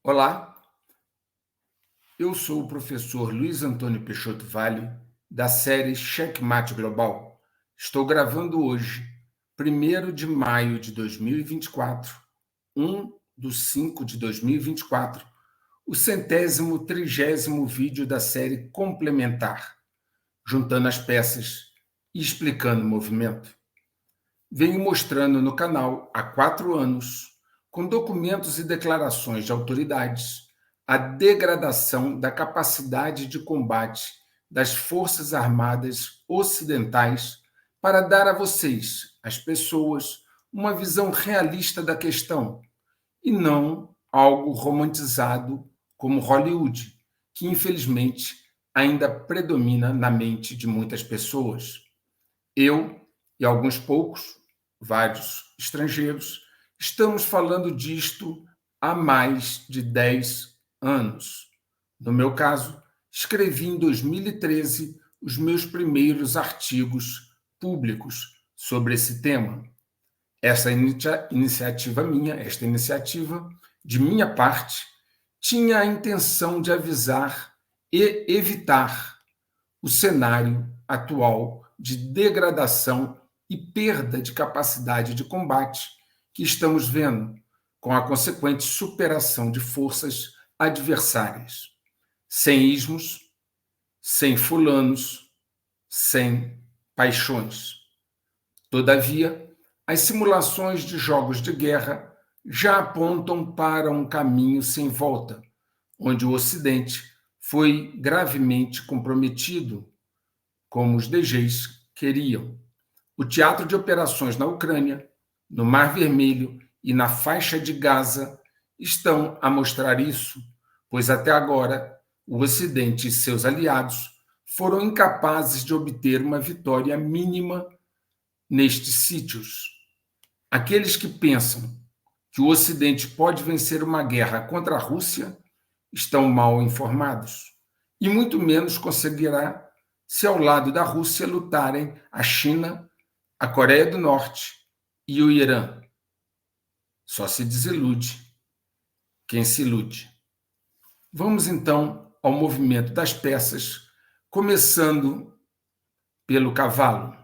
Olá, eu sou o professor Luiz Antônio Peixoto Vale, da série Checkmate Global. Estou gravando hoje, 1º de maio de 2024, 1/5 de 2024, o 130º vídeo da série complementar, juntando as peças e explicando o movimento. Venho mostrando no canal há 4 anos, com documentos e declarações de autoridades, a degradação da capacidade de combate das Forças Armadas Ocidentais para dar a vocês, as pessoas, uma visão realista da questão e não algo romantizado como Hollywood, que infelizmente ainda predomina na mente de muitas pessoas. Eu e alguns poucos, vários estrangeiros, estamos falando disto há mais de 10 anos. No meu caso, escrevi em 2013 os meus primeiros artigos públicos sobre esse tema. Esta iniciativa de minha parte, tinha a intenção de avisar e evitar o cenário atual de degradação e perda de capacidade de combate que estamos vendo, com a consequente superação de forças adversárias, sem ismos, sem fulanos, sem paixões. Todavia, as simulações de jogos de guerra já apontam para um caminho sem volta, onde o Ocidente foi gravemente comprometido, como os DGs queriam. O teatro de operações na Ucrânia, no Mar Vermelho e na faixa de Gaza estão a mostrar isso, pois até agora o Ocidente e seus aliados foram incapazes de obter uma vitória mínima nestes sítios. Aqueles que pensam que o Ocidente pode vencer uma guerra contra a Rússia estão mal informados, e muito menos conseguirá se ao lado da Rússia lutarem a China, a Coreia do Norte e o Irã. Só se desilude quem se ilude. Vamos então ao movimento das peças, começando pelo cavalo.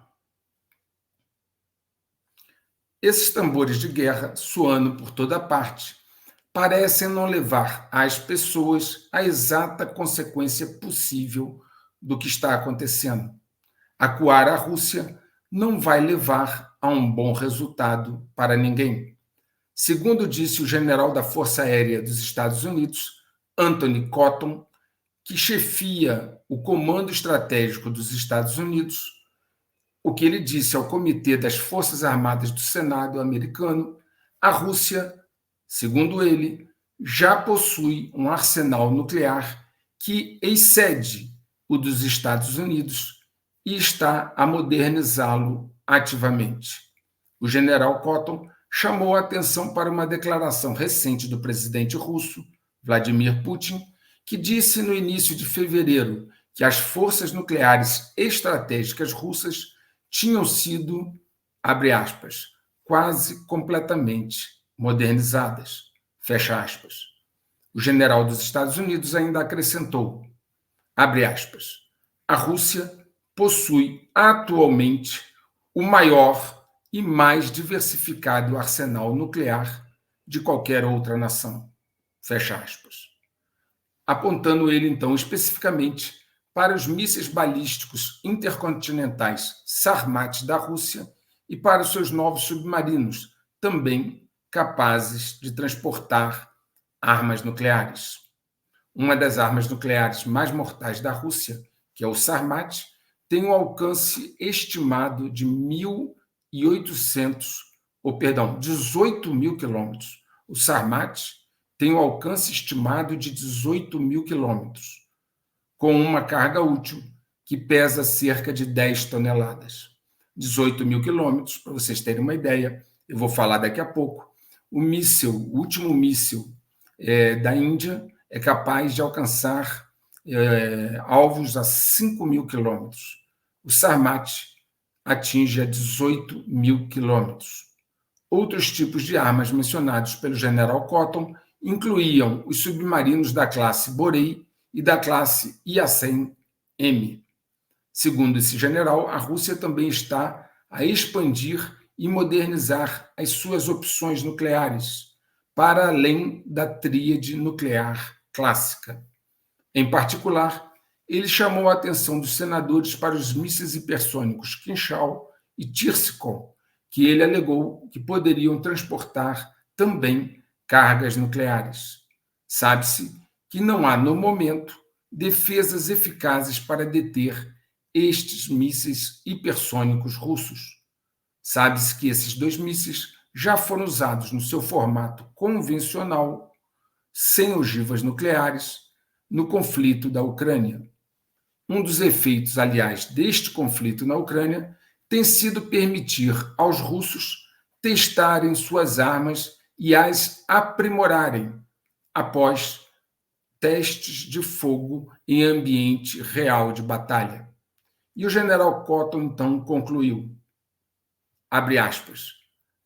Esses tambores de guerra, soando por toda parte, parecem não levar às pessoas a exata consequência possível do que está acontecendo. Acuar a Rússia não vai levar a um bom resultado para ninguém. Segundo disse o general da Força Aérea dos Estados Unidos, Anthony Cotton, que chefia o Comando Estratégico dos Estados Unidos, o que ele disse ao Comitê das Forças Armadas do Senado americano, a Rússia, segundo ele, já possui um arsenal nuclear que excede o dos Estados Unidos e está a modernizá-lo ativamente. O general Cotton chamou a atenção para uma declaração recente do presidente russo, Vladimir Putin, que disse no início de fevereiro que as forças nucleares estratégicas russas tinham sido, abre aspas, quase completamente modernizadas, fecha aspas. O general dos Estados Unidos ainda acrescentou, abre aspas, a Rússia possui atualmente o maior e mais diversificado arsenal nuclear de qualquer outra nação, fecha aspas. Apontando ele, então, especificamente para os mísseis balísticos intercontinentais Sarmat da Rússia e para os seus novos submarinos, também capazes de transportar armas nucleares. Uma das armas nucleares mais mortais da Rússia, que é o Sarmat, tem um alcance estimado de 18.000 quilômetros. O Sarmat tem um alcance estimado de 18.000 quilômetros, com uma carga útil que pesa cerca de 10 toneladas. 18.000 quilômetros, para vocês terem uma ideia, eu vou falar daqui a pouco. O último míssil da Índia é capaz de alcançar alvos a 5.000 quilômetros. O Sarmat atinge a 18.000 quilômetros. Outros tipos de armas mencionados pelo general Cotton incluíam os submarinos da classe Borei e da classe Yasen-M. Segundo esse general, a Rússia também está a expandir e modernizar as suas opções nucleares, para além da tríade nuclear clássica. Em particular, ele chamou a atenção dos senadores para os mísseis hipersônicos Kinzhal e Tsirskon, que ele alegou que poderiam transportar também cargas nucleares. Sabe-se que não há, no momento, defesas eficazes para deter estes mísseis hipersônicos russos. Sabe-se que esses dois mísseis já foram usados no seu formato convencional, sem ogivas nucleares, no conflito da Ucrânia. Um dos efeitos, aliás, deste conflito na Ucrânia tem sido permitir aos russos testarem suas armas e as aprimorarem após testes de fogo em ambiente real de batalha. E o general Cotton, então, concluiu, abre aspas,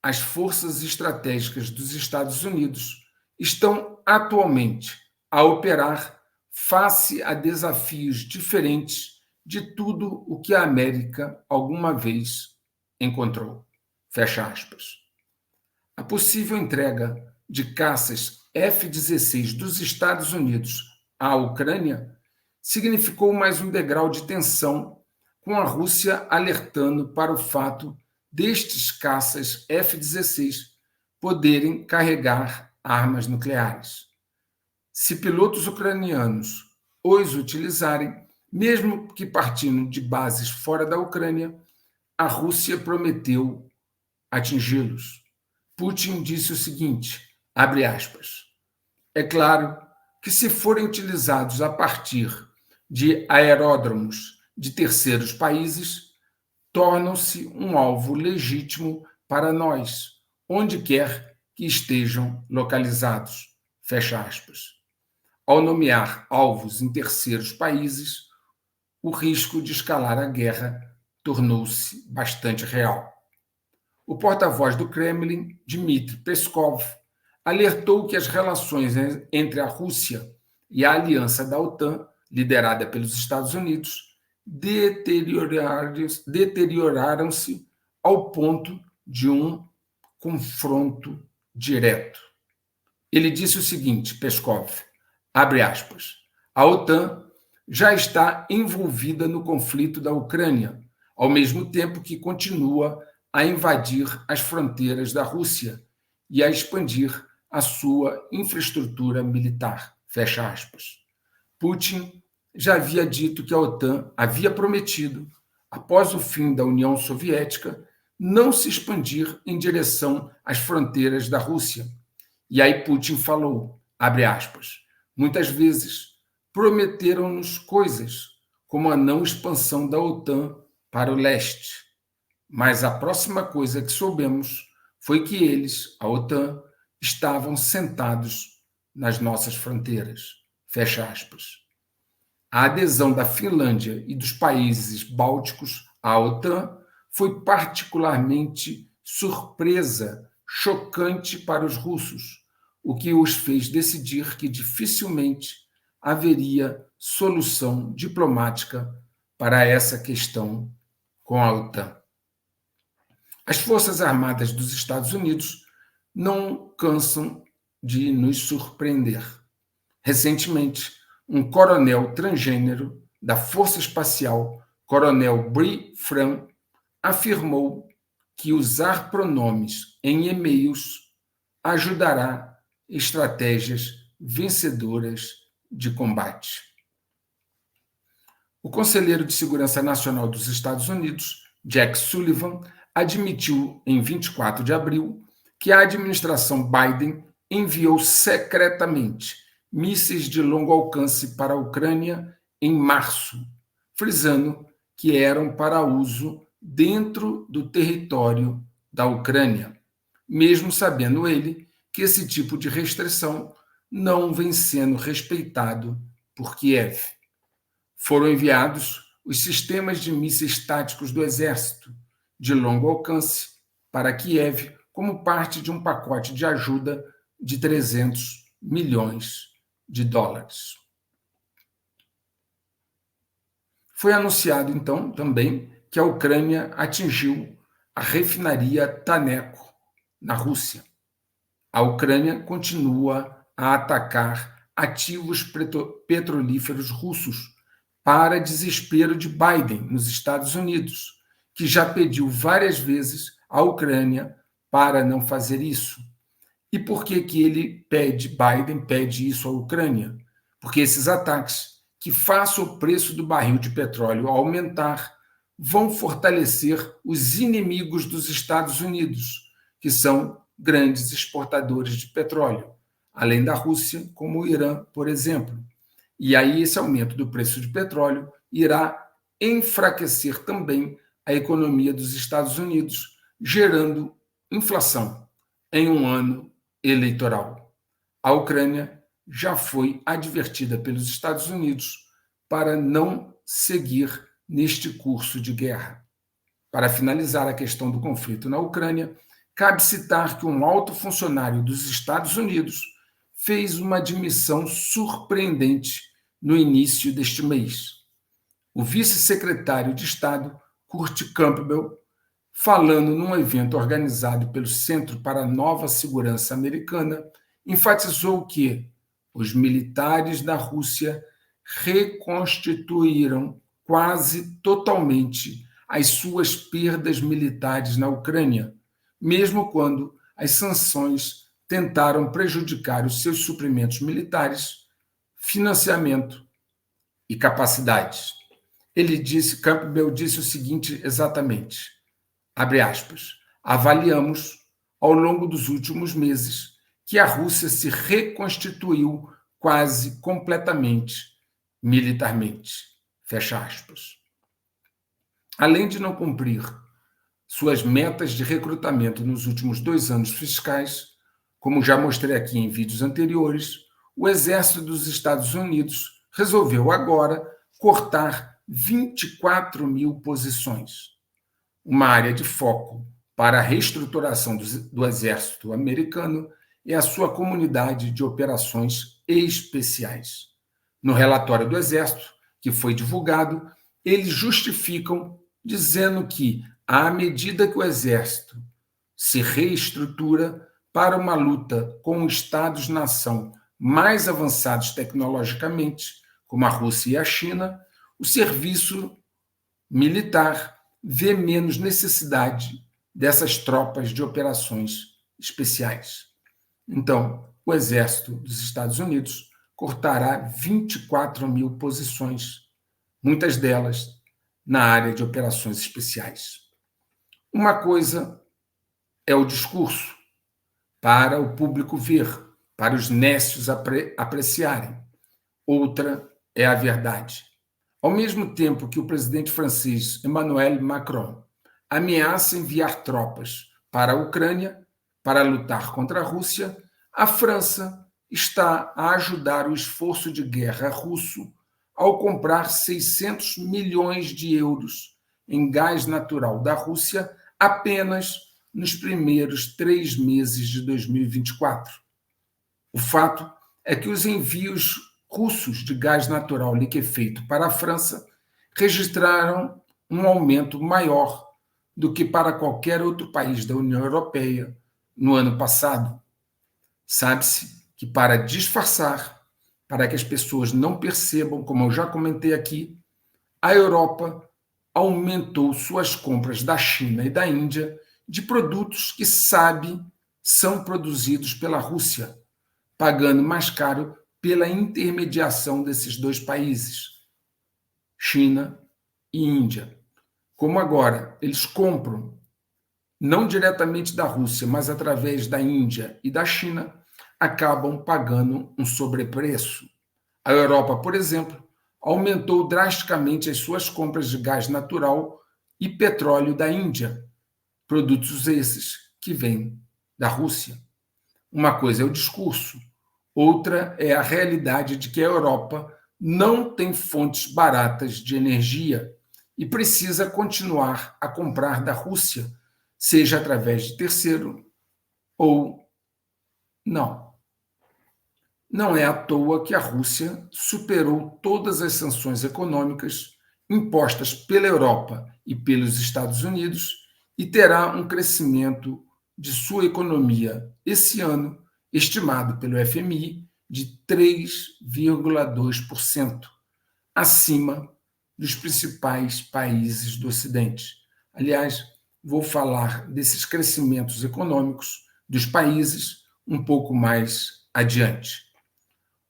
as forças estratégicas dos Estados Unidos estão atualmente a operar face a desafios diferentes de tudo o que a América alguma vez encontrou. Fecha aspas. A possível entrega de caças F-16 dos Estados Unidos à Ucrânia significou mais um degrau de tensão, com a Rússia alertando para o fato destes caças F-16 poderem carregar armas nucleares. Se pilotos ucranianos os utilizarem, mesmo que partindo de bases fora da Ucrânia, a Rússia prometeu atingi-los. Putin disse o seguinte, abre aspas, é claro que se forem utilizados a partir de aeródromos de terceiros países, tornam-se um alvo legítimo para nós, onde quer que estejam localizados. Fecha aspas. Ao nomear alvos em terceiros países, o risco de escalar a guerra tornou-se bastante real. O porta-voz do Kremlin, Dmitry Peskov, alertou que as relações entre a Rússia e a aliança da OTAN, liderada pelos Estados Unidos, deterioraram-se ao ponto de um confronto direto. Ele disse o seguinte, Peskov, abre aspas, a OTAN já está envolvida no conflito da Ucrânia, ao mesmo tempo que continua a invadir as fronteiras da Rússia e a expandir a sua infraestrutura militar. Fecha aspas. Putin já havia dito que a OTAN havia prometido, após o fim da União Soviética, não se expandir em direção às fronteiras da Rússia. E aí Putin falou, abre aspas, muitas vezes prometeram-nos coisas, como a não expansão da OTAN para o leste. Mas a próxima coisa que soubemos foi que eles, a OTAN, estavam sentados nas nossas fronteiras. Fecha aspas. A adesão da Finlândia e dos países bálticos à OTAN foi particularmente surpresa, chocante para os russos, o que os fez decidir que dificilmente haveria solução diplomática para essa questão com a OTAN. As Forças Armadas dos Estados Unidos não cansam de nos surpreender. Recentemente, um coronel transgênero da Força Espacial, Coronel Brie Fran, afirmou que usar pronomes em e-mails ajudará estratégias vencedoras de combate. O conselheiro de Segurança Nacional dos Estados Unidos, Jack Sullivan, admitiu em 24 de abril que a administração Biden enviou secretamente mísseis de longo alcance para a Ucrânia em março, frisando que eram para uso dentro do território da Ucrânia, mesmo sabendo ele que esse tipo de restrição não vem sendo respeitado por Kiev. Foram enviados os sistemas de mísseis táticos do Exército de longo alcance para Kiev como parte de um pacote de ajuda de $300 milhões de dólares. Foi anunciado, então, também que a Ucrânia atingiu a refinaria Taneco, na Rússia. A Ucrânia continua a atacar ativos petrolíferos russos para desespero de Biden, nos Estados Unidos, que já pediu várias vezes à Ucrânia para não fazer isso. E por que Biden pede isso à Ucrânia? Porque esses ataques, que façam o preço do barril de petróleo aumentar, vão fortalecer os inimigos dos Estados Unidos, que são grandes exportadores de petróleo, além da Rússia, como o Irã, por exemplo. E aí esse aumento do preço de petróleo irá enfraquecer também a economia dos Estados Unidos, gerando inflação em um ano eleitoral. A Ucrânia já foi advertida pelos Estados Unidos para não seguir neste curso de guerra. Para finalizar a questão do conflito na Ucrânia, cabe citar que um alto funcionário dos Estados Unidos fez uma admissão surpreendente no início deste mês. O vice-secretário de Estado, Kurt Campbell, falando num evento organizado pelo Centro para a Nova Segurança Americana, enfatizou que os militares da Rússia reconstituíram quase totalmente as suas perdas militares na Ucrânia, mesmo quando as sanções tentaram prejudicar os seus suprimentos militares, financiamento e capacidades. Campbell disse o seguinte exatamente, abre aspas, avaliamos ao longo dos últimos meses que a Rússia se reconstituiu quase completamente militarmente, fecha aspas. Além de não cumprir suas metas de recrutamento nos últimos 2 anos fiscais, como já mostrei aqui em vídeos anteriores, o Exército dos Estados Unidos resolveu agora cortar 24 mil posições. Uma área de foco para a reestruturação do Exército americano é a sua comunidade de operações especiais. No relatório do Exército, que foi divulgado, eles justificam dizendo que, à medida que o Exército se reestrutura para uma luta com Estados-nação mais avançados tecnologicamente, como a Rússia e a China, o serviço militar vê menos necessidade dessas tropas de operações especiais. Então, o Exército dos Estados Unidos cortará 24 mil posições, muitas delas na área de operações especiais. Uma coisa é o discurso, para o público ver, para os nécios apreciarem. Outra é a verdade. Ao mesmo tempo que o presidente francês Emmanuel Macron ameaça enviar tropas para a Ucrânia para lutar contra a Rússia, a França está a ajudar o esforço de guerra russo ao comprar 600 milhões de euros em gás natural da Rússia apenas nos primeiros 3 meses de 2024. O fato é que os envios russos de gás natural liquefeito para a França registraram um aumento maior do que para qualquer outro país da União Europeia no ano passado. Sabe-se que para disfarçar, para que as pessoas não percebam, como eu já comentei aqui, a Europa aumentou suas compras da China e da Índia de produtos que sabe são produzidos pela Rússia, pagando mais caro pela intermediação desses 2 países, China e Índia. Como agora eles compram não diretamente da Rússia, mas através da Índia e da China, acabam pagando um sobrepreço. A Europa, por exemplo, aumentou drasticamente as suas compras de gás natural e petróleo da Índia, produtos esses que vêm da Rússia. Uma coisa é o discurso, outra é a realidade de que a Europa não tem fontes baratas de energia e precisa continuar a comprar da Rússia, seja através de terceiro ou não. Não é à toa que a Rússia superou todas as sanções econômicas impostas pela Europa e pelos Estados Unidos e terá um crescimento de sua economia esse ano, estimado pelo FMI, de 3,2%, acima dos principais países do Ocidente. Aliás, vou falar desses crescimentos econômicos dos países um pouco mais adiante.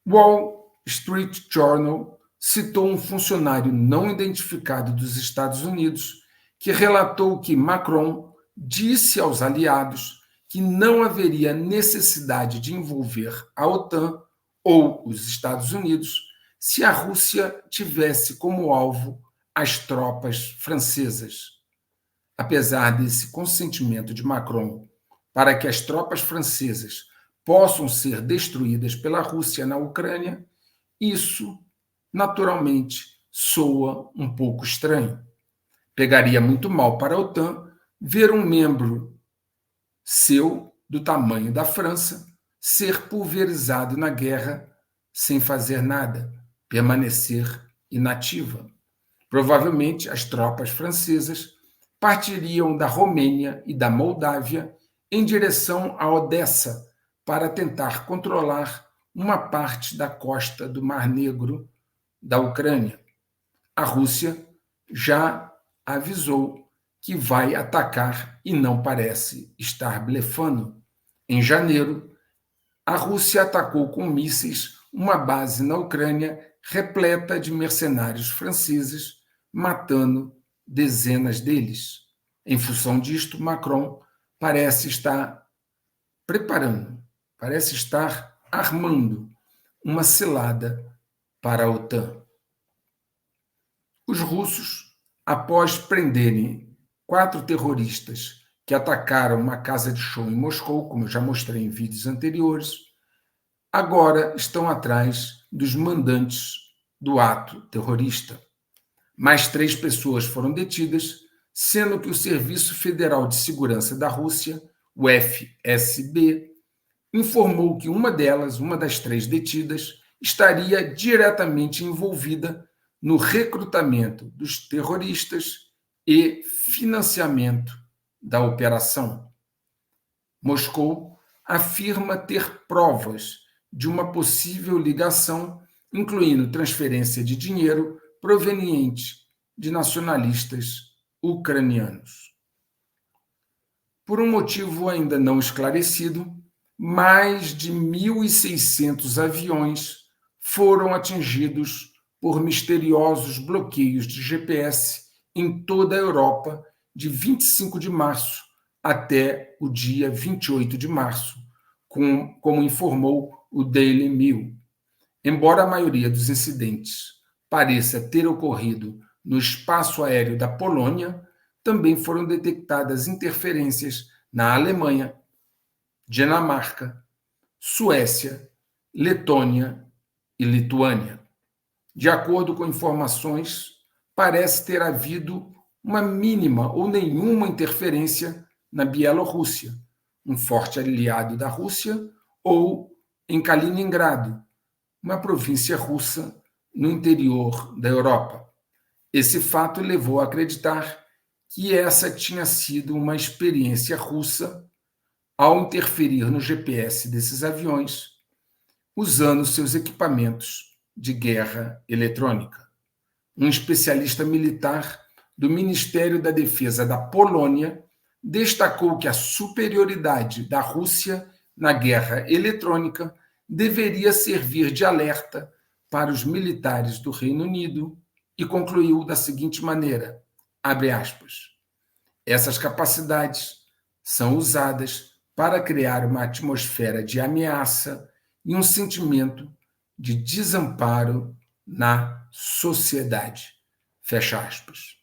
Wall Street Journal citou um funcionário não identificado dos Estados Unidos que relatou que Macron disse aos aliados que não haveria necessidade de envolver a OTAN ou os Estados Unidos se a Rússia tivesse como alvo as tropas francesas. Apesar desse consentimento de Macron para que as tropas francesas possam ser destruídas pela Rússia na Ucrânia, isso, naturalmente, soa um pouco estranho. Pegaria muito mal para a OTAN ver um membro seu, do tamanho da França, ser pulverizado na guerra sem fazer nada, permanecer inativa. Provavelmente as tropas francesas partiriam da Romênia e da Moldávia em direção a Odessa para tentar controlar uma parte da costa do Mar Negro da Ucrânia. A Rússia já avisou que vai atacar e não parece estar blefando. Em janeiro, a Rússia atacou com mísseis uma base na Ucrânia repleta de mercenários franceses, matando dezenas deles. Em função disto, Macron parece estar preparando, parece estar armando uma cilada para a OTAN. Os russos, após prenderem 4 terroristas que atacaram uma casa de show em Moscou, como eu já mostrei em vídeos anteriores, agora estão atrás dos mandantes do ato terrorista. Mais 3 pessoas foram detidas, sendo que o Serviço Federal de Segurança da Rússia, o FSB, informou que uma das 3 detidas, estaria diretamente envolvida no recrutamento dos terroristas e financiamento da operação. Moscou afirma ter provas de uma possível ligação, incluindo transferência de dinheiro proveniente de nacionalistas ucranianos. Por um motivo ainda não esclarecido, mais de 1.600 aviões foram atingidos por misteriosos bloqueios de GPS em toda a Europa de 25 de março até o dia 28 de março, como informou o Daily Mail. Embora a maioria dos incidentes pareça ter ocorrido no espaço aéreo da Polônia, também foram detectadas interferências na Alemanha, Dinamarca, Suécia, Letônia e Lituânia. De acordo com informações, parece ter havido uma mínima ou nenhuma interferência na Bielorrússia, um forte aliado da Rússia, ou em Kaliningrado, uma província russa no interior da Europa. Esse fato levou a acreditar que essa tinha sido uma experiência russa ao interferir no GPS desses aviões, usando seus equipamentos de guerra eletrônica. Um especialista militar do Ministério da Defesa da Polônia destacou que a superioridade da Rússia na guerra eletrônica deveria servir de alerta para os militares do Reino Unido e concluiu da seguinte maneira, abre aspas, essas capacidades são usadas para criar uma atmosfera de ameaça e um sentimento de desamparo na sociedade. Fecha aspas.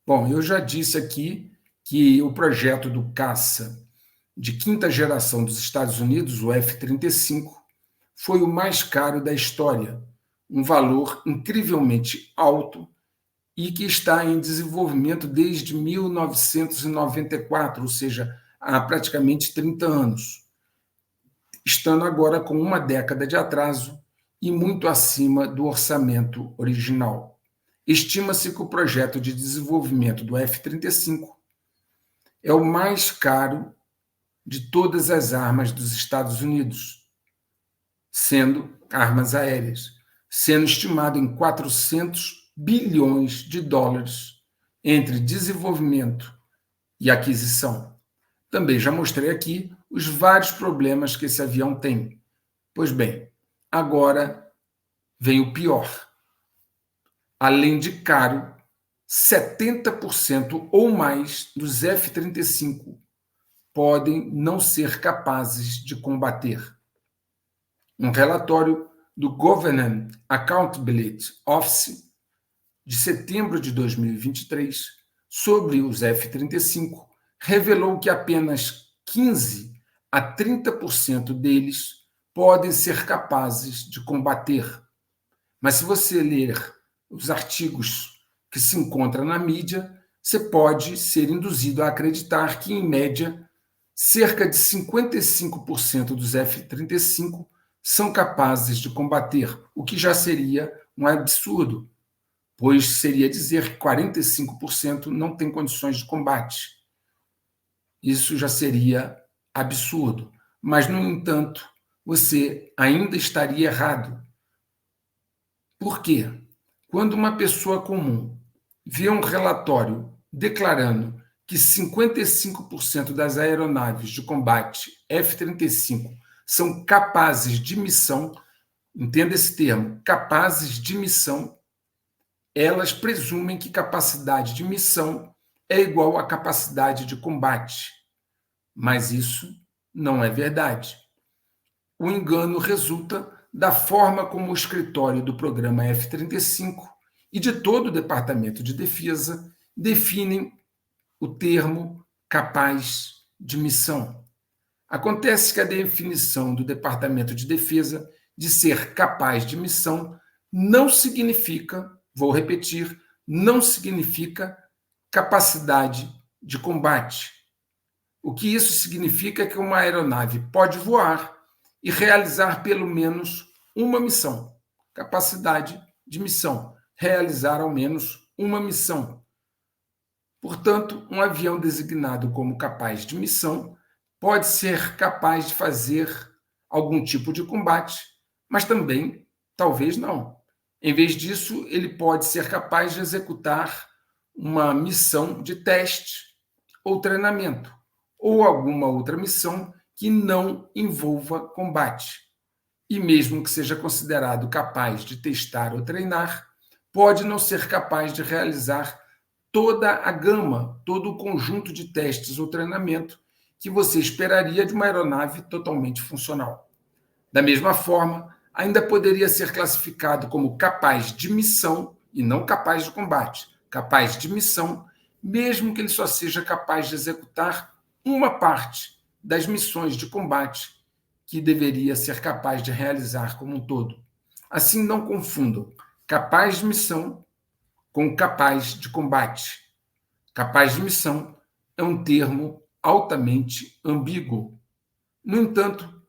Bom, eu já disse aqui que o projeto do caça de quinta geração dos Estados Unidos, o F-35, foi o mais caro da história, um valor incrivelmente alto e que está em desenvolvimento desde 1994, ou seja, há praticamente 30 anos. estando agora com uma década de atraso e muito acima do orçamento original. Estima-se que o projeto de desenvolvimento do F-35 é o mais caro de todas as armas dos Estados Unidos, sendo armas aéreas, sendo estimado em 400 bilhões de dólares entre desenvolvimento e aquisição. Também já mostrei aqui os vários problemas que esse avião tem. Pois bem, agora vem o pior. Além de caro, 70% ou mais dos F-35 podem não ser capazes de combater. Um relatório do Government Accountability Office de setembro de 2023 sobre os F-35 revelou que apenas 15 a 30% deles podem ser capazes de combater. Mas se você ler os artigos que se encontram na mídia, você pode ser induzido a acreditar que, em média, cerca de 55% dos F-35 são capazes de combater, o que já seria um absurdo, pois seria dizer que 45% não tem condições de combate. Isso já seria absurdo. Mas, no entanto, você ainda estaria errado. Por quê? Quando uma pessoa comum vê um relatório declarando que 55% das aeronaves de combate F-35 são capazes de missão, entenda esse termo, capazes de missão, elas presumem que capacidade de missão é igual a capacidade de combate. Mas isso não é verdade. O engano resulta da forma como o escritório do programa F-35 e de todo o Departamento de Defesa definem o termo capaz de missão. Acontece que a definição do Departamento de Defesa de ser capaz de missão não significa, vou repetir, não significa capacidade de combate. O que isso significa é que uma aeronave pode voar e realizar pelo menos uma missão. Capacidade de missão, realizar ao menos uma missão. Portanto, um avião designado como capaz de missão pode ser capaz de fazer algum tipo de combate, mas também, talvez não. Em vez disso, ele pode ser capaz de executar uma missão de teste ou treinamento, ou alguma outra missão que não envolva combate. E mesmo que seja considerado capaz de testar ou treinar, pode não ser capaz de realizar toda a gama, todo o conjunto de testes ou treinamento que você esperaria de uma aeronave totalmente funcional. Da mesma forma, ainda poderia ser classificado como capaz de missão e não capaz de combate. Capaz de missão, mesmo que ele só seja capaz de executar uma parte das missões de combate que deveria ser capaz de realizar como um todo. Assim, não confundam capaz de missão com capaz de combate. Capaz de missão é um termo altamente ambíguo. No entanto,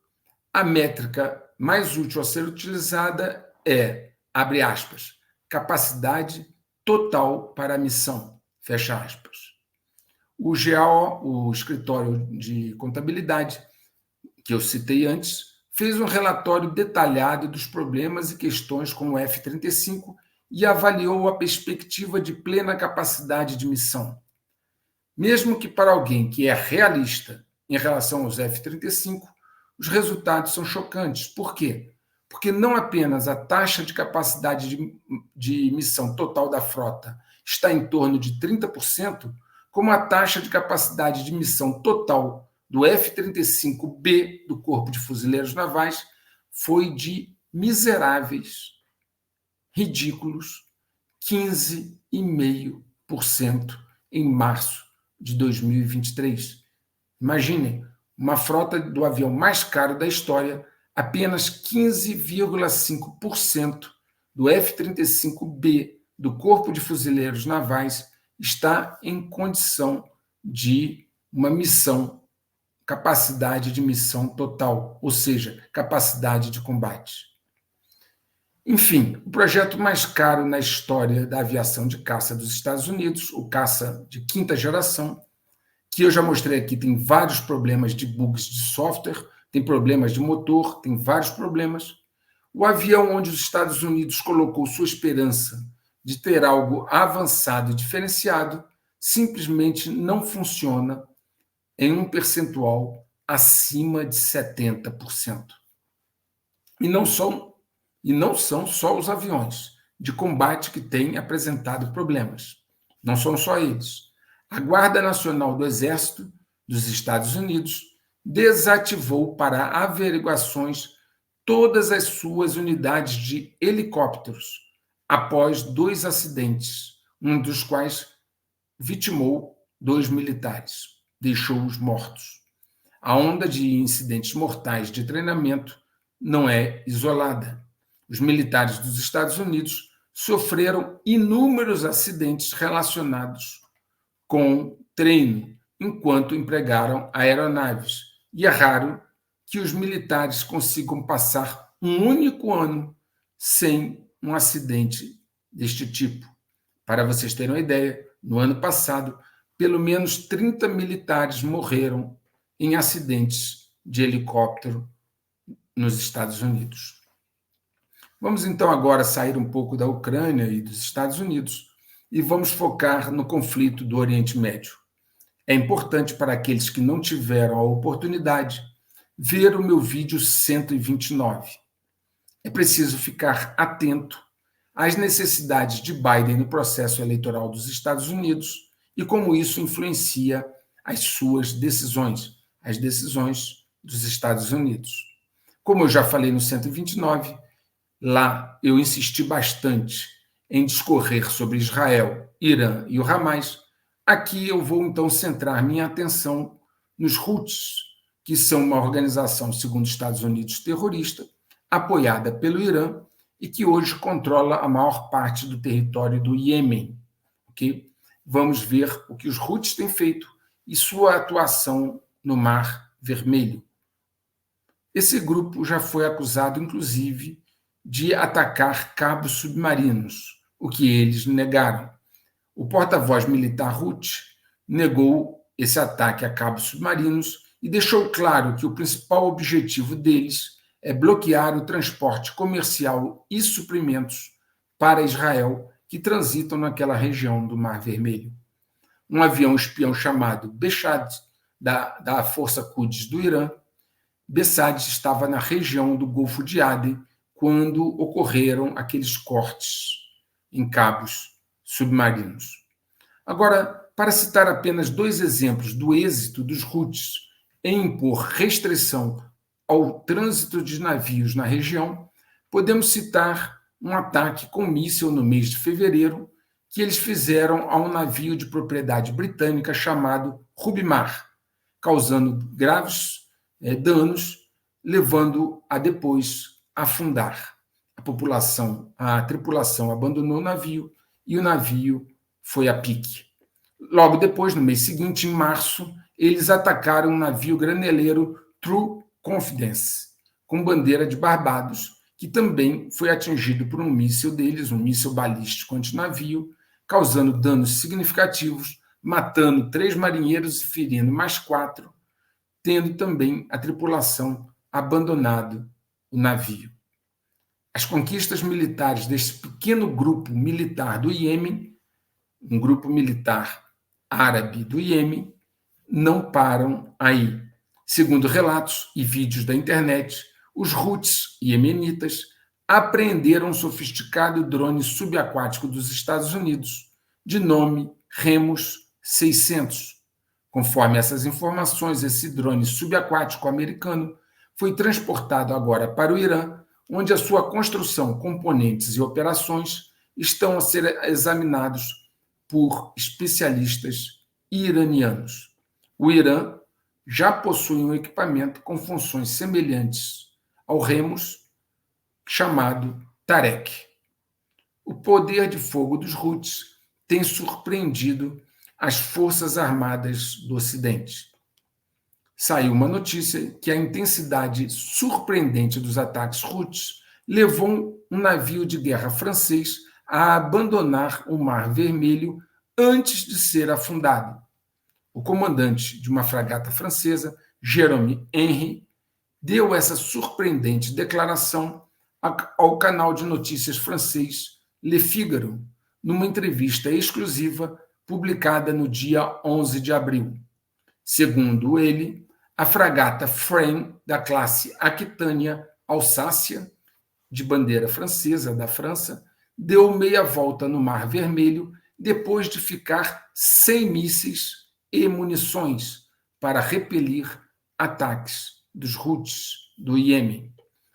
a métrica mais útil a ser utilizada é, abre aspas, capacidade total para a missão, fecha aspas. O GAO, o escritório de contabilidade, que eu citei antes, fez um relatório detalhado dos problemas e questões com o F-35 e avaliou a perspectiva de plena capacidade de missão. Mesmo que para alguém que é realista em relação aos F-35, os resultados são chocantes. Por quê? Porque não apenas a taxa de capacidade de missão total da frota está em torno de 30%, como a taxa de capacidade de missão total do F-35B do Corpo de Fuzileiros Navais foi de miseráveis, ridículos 15,5% em março de 2023. Imaginem, uma frota do avião mais caro da história, apenas 15,5% do F-35B do Corpo de Fuzileiros Navais está em condição de uma missão capacidade de missão total, ou seja, capacidade de combate. Enfim, o projeto mais caro na história da aviação de caça dos Estados Unidos, o caça de quinta geração, que eu já mostrei aqui, tem vários problemas de bugs de software, tem problemas de motor, tem vários problemas. O avião onde os Estados Unidos colocou sua esperança de ter algo avançado e diferenciado, simplesmente não funciona em um percentual acima de 70%. E não são só os aviões de combate que têm apresentado problemas. Não são só eles. A Guarda Nacional do Exército dos Estados Unidos desativou para averiguações todas as suas unidades de helicópteros após 2 acidentes, um dos quais vitimou 2 militares, deixou-os mortos. A onda de incidentes mortais de treinamento não é isolada. Os militares dos Estados Unidos sofreram inúmeros acidentes relacionados com treino, enquanto empregaram aeronaves. E é raro que os militares consigam passar um único ano sem um acidente deste tipo. Para vocês terem uma ideia, no ano passado, pelo menos 30 militares morreram em acidentes de helicóptero nos Estados Unidos. Vamos então agora sair um pouco da Ucrânia e dos Estados Unidos e vamos focar no conflito do Oriente Médio. É importante para aqueles que não tiveram a oportunidade ver o meu vídeo 129. É preciso ficar atento às necessidades de Biden no processo eleitoral dos Estados Unidos e como isso influencia as suas decisões, as decisões dos Estados Unidos. Como eu já falei no 129, lá eu insisti bastante em discorrer sobre Israel, Irã e o Hamas. Aqui eu vou então centrar minha atenção nos Houthis, que são uma organização, segundo os Estados Unidos, terrorista, apoiada pelo Irã e que hoje controla a maior parte do território do Iêmen. Okay? Vamos ver o que os Houthis têm feito e sua atuação no Mar Vermelho. Esse grupo já foi acusado, inclusive, de atacar cabos submarinos, o que eles negaram. O porta-voz militar Houthi negou esse ataque a cabos submarinos e deixou claro que o principal objetivo deles é bloquear o transporte comercial e suprimentos para Israel que transitam naquela região do Mar Vermelho. Um avião espião chamado Beshad, da Força Quds do Irã, Bessad estava na região do Golfo de Aden quando ocorreram aqueles cortes em cabos submarinos. Agora, para citar apenas 2 exemplos do êxito dos Houthis em impor restrição ao trânsito de navios na região, podemos citar um ataque com míssil no mês de fevereiro que eles fizeram a um navio de propriedade britânica chamado Rubimar, causando graves danos, levando a depois afundar. A tripulação abandonou o navio e o navio foi a pique. Logo depois, no mês seguinte, em março, eles atacaram um navio graneleiro True Confidence, com bandeira de Barbados, que também foi atingido por um míssil deles, um míssil balístico antinavio, causando danos significativos, matando 3 marinheiros e ferindo mais 4, tendo também a tripulação abandonado o navio. As conquistas militares deste pequeno grupo militar do Iêmen, um grupo militar árabe do Iêmen, não param aí. Segundo relatos e vídeos da internet, os Houthis iemenitas apreenderam um sofisticado drone subaquático dos Estados Unidos, de nome Remus 600. Conforme essas informações, esse drone subaquático americano foi transportado agora para o Irã, onde a sua construção, componentes e operações estão a ser examinados por especialistas iranianos. O Irã já possui um equipamento com funções semelhantes ao Remus, chamado Tarek. O poder de fogo dos Houthis tem surpreendido as Forças Armadas do Ocidente. saiu uma notícia que a intensidade surpreendente dos ataques Houthis levou um navio de guerra francês a abandonar o Mar Vermelho antes de ser afundado. O comandante de uma fragata francesa, Jérôme Henry, deu essa surpreendente declaração ao canal de notícias francês Le Figaro, numa entrevista exclusiva publicada no dia 11 de abril. Segundo ele, a fragata Frame, da classe Aquitânia Alsácia, de bandeira francesa da França, deu meia volta no Mar Vermelho depois de ficar sem mísseis e munições para repelir ataques dos Houthis do Iêmen.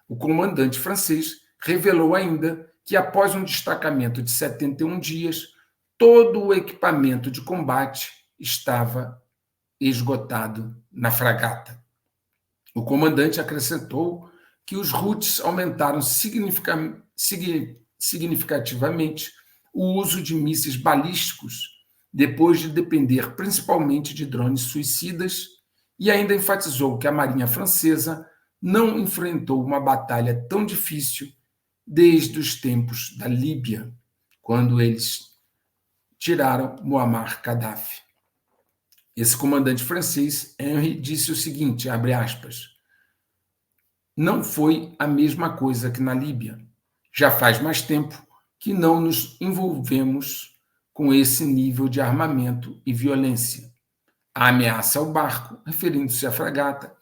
O comandante francês revelou ainda que, após um destacamento de 71 dias, todo o equipamento de combate estava esgotado na fragata. O comandante acrescentou que os Houthis aumentaram significativamente o uso de mísseis balísticos depois de depender principalmente de drones suicidas, e ainda enfatizou que a Marinha Francesa não enfrentou uma batalha tão difícil desde os tempos da Líbia, quando eles tiraram Muammar Gaddafi. Esse comandante francês, Henry, disse o seguinte, abre aspas, não foi a mesma coisa que na Líbia. Já faz mais tempo que não nos envolvemos com esse nível de armamento e violência. A ameaça ao barco, referindo-se à fragata,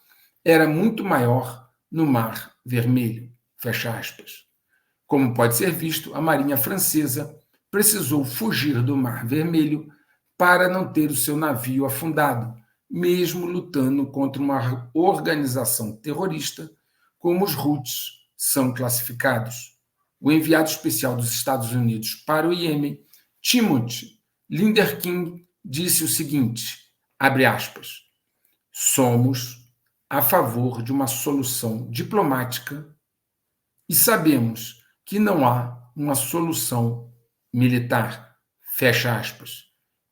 era muito maior no Mar Vermelho. Fecha aspas. Como pode ser visto, a Marinha Francesa precisou fugir do Mar Vermelho para não ter o seu navio afundado, mesmo lutando contra uma organização terrorista como os Houthis são classificados. O enviado especial dos Estados Unidos para o Iêmen, Timothy Linderking, disse o seguinte, abre aspas, somos a favor de uma solução diplomática e sabemos que não há uma solução militar, fecha aspas.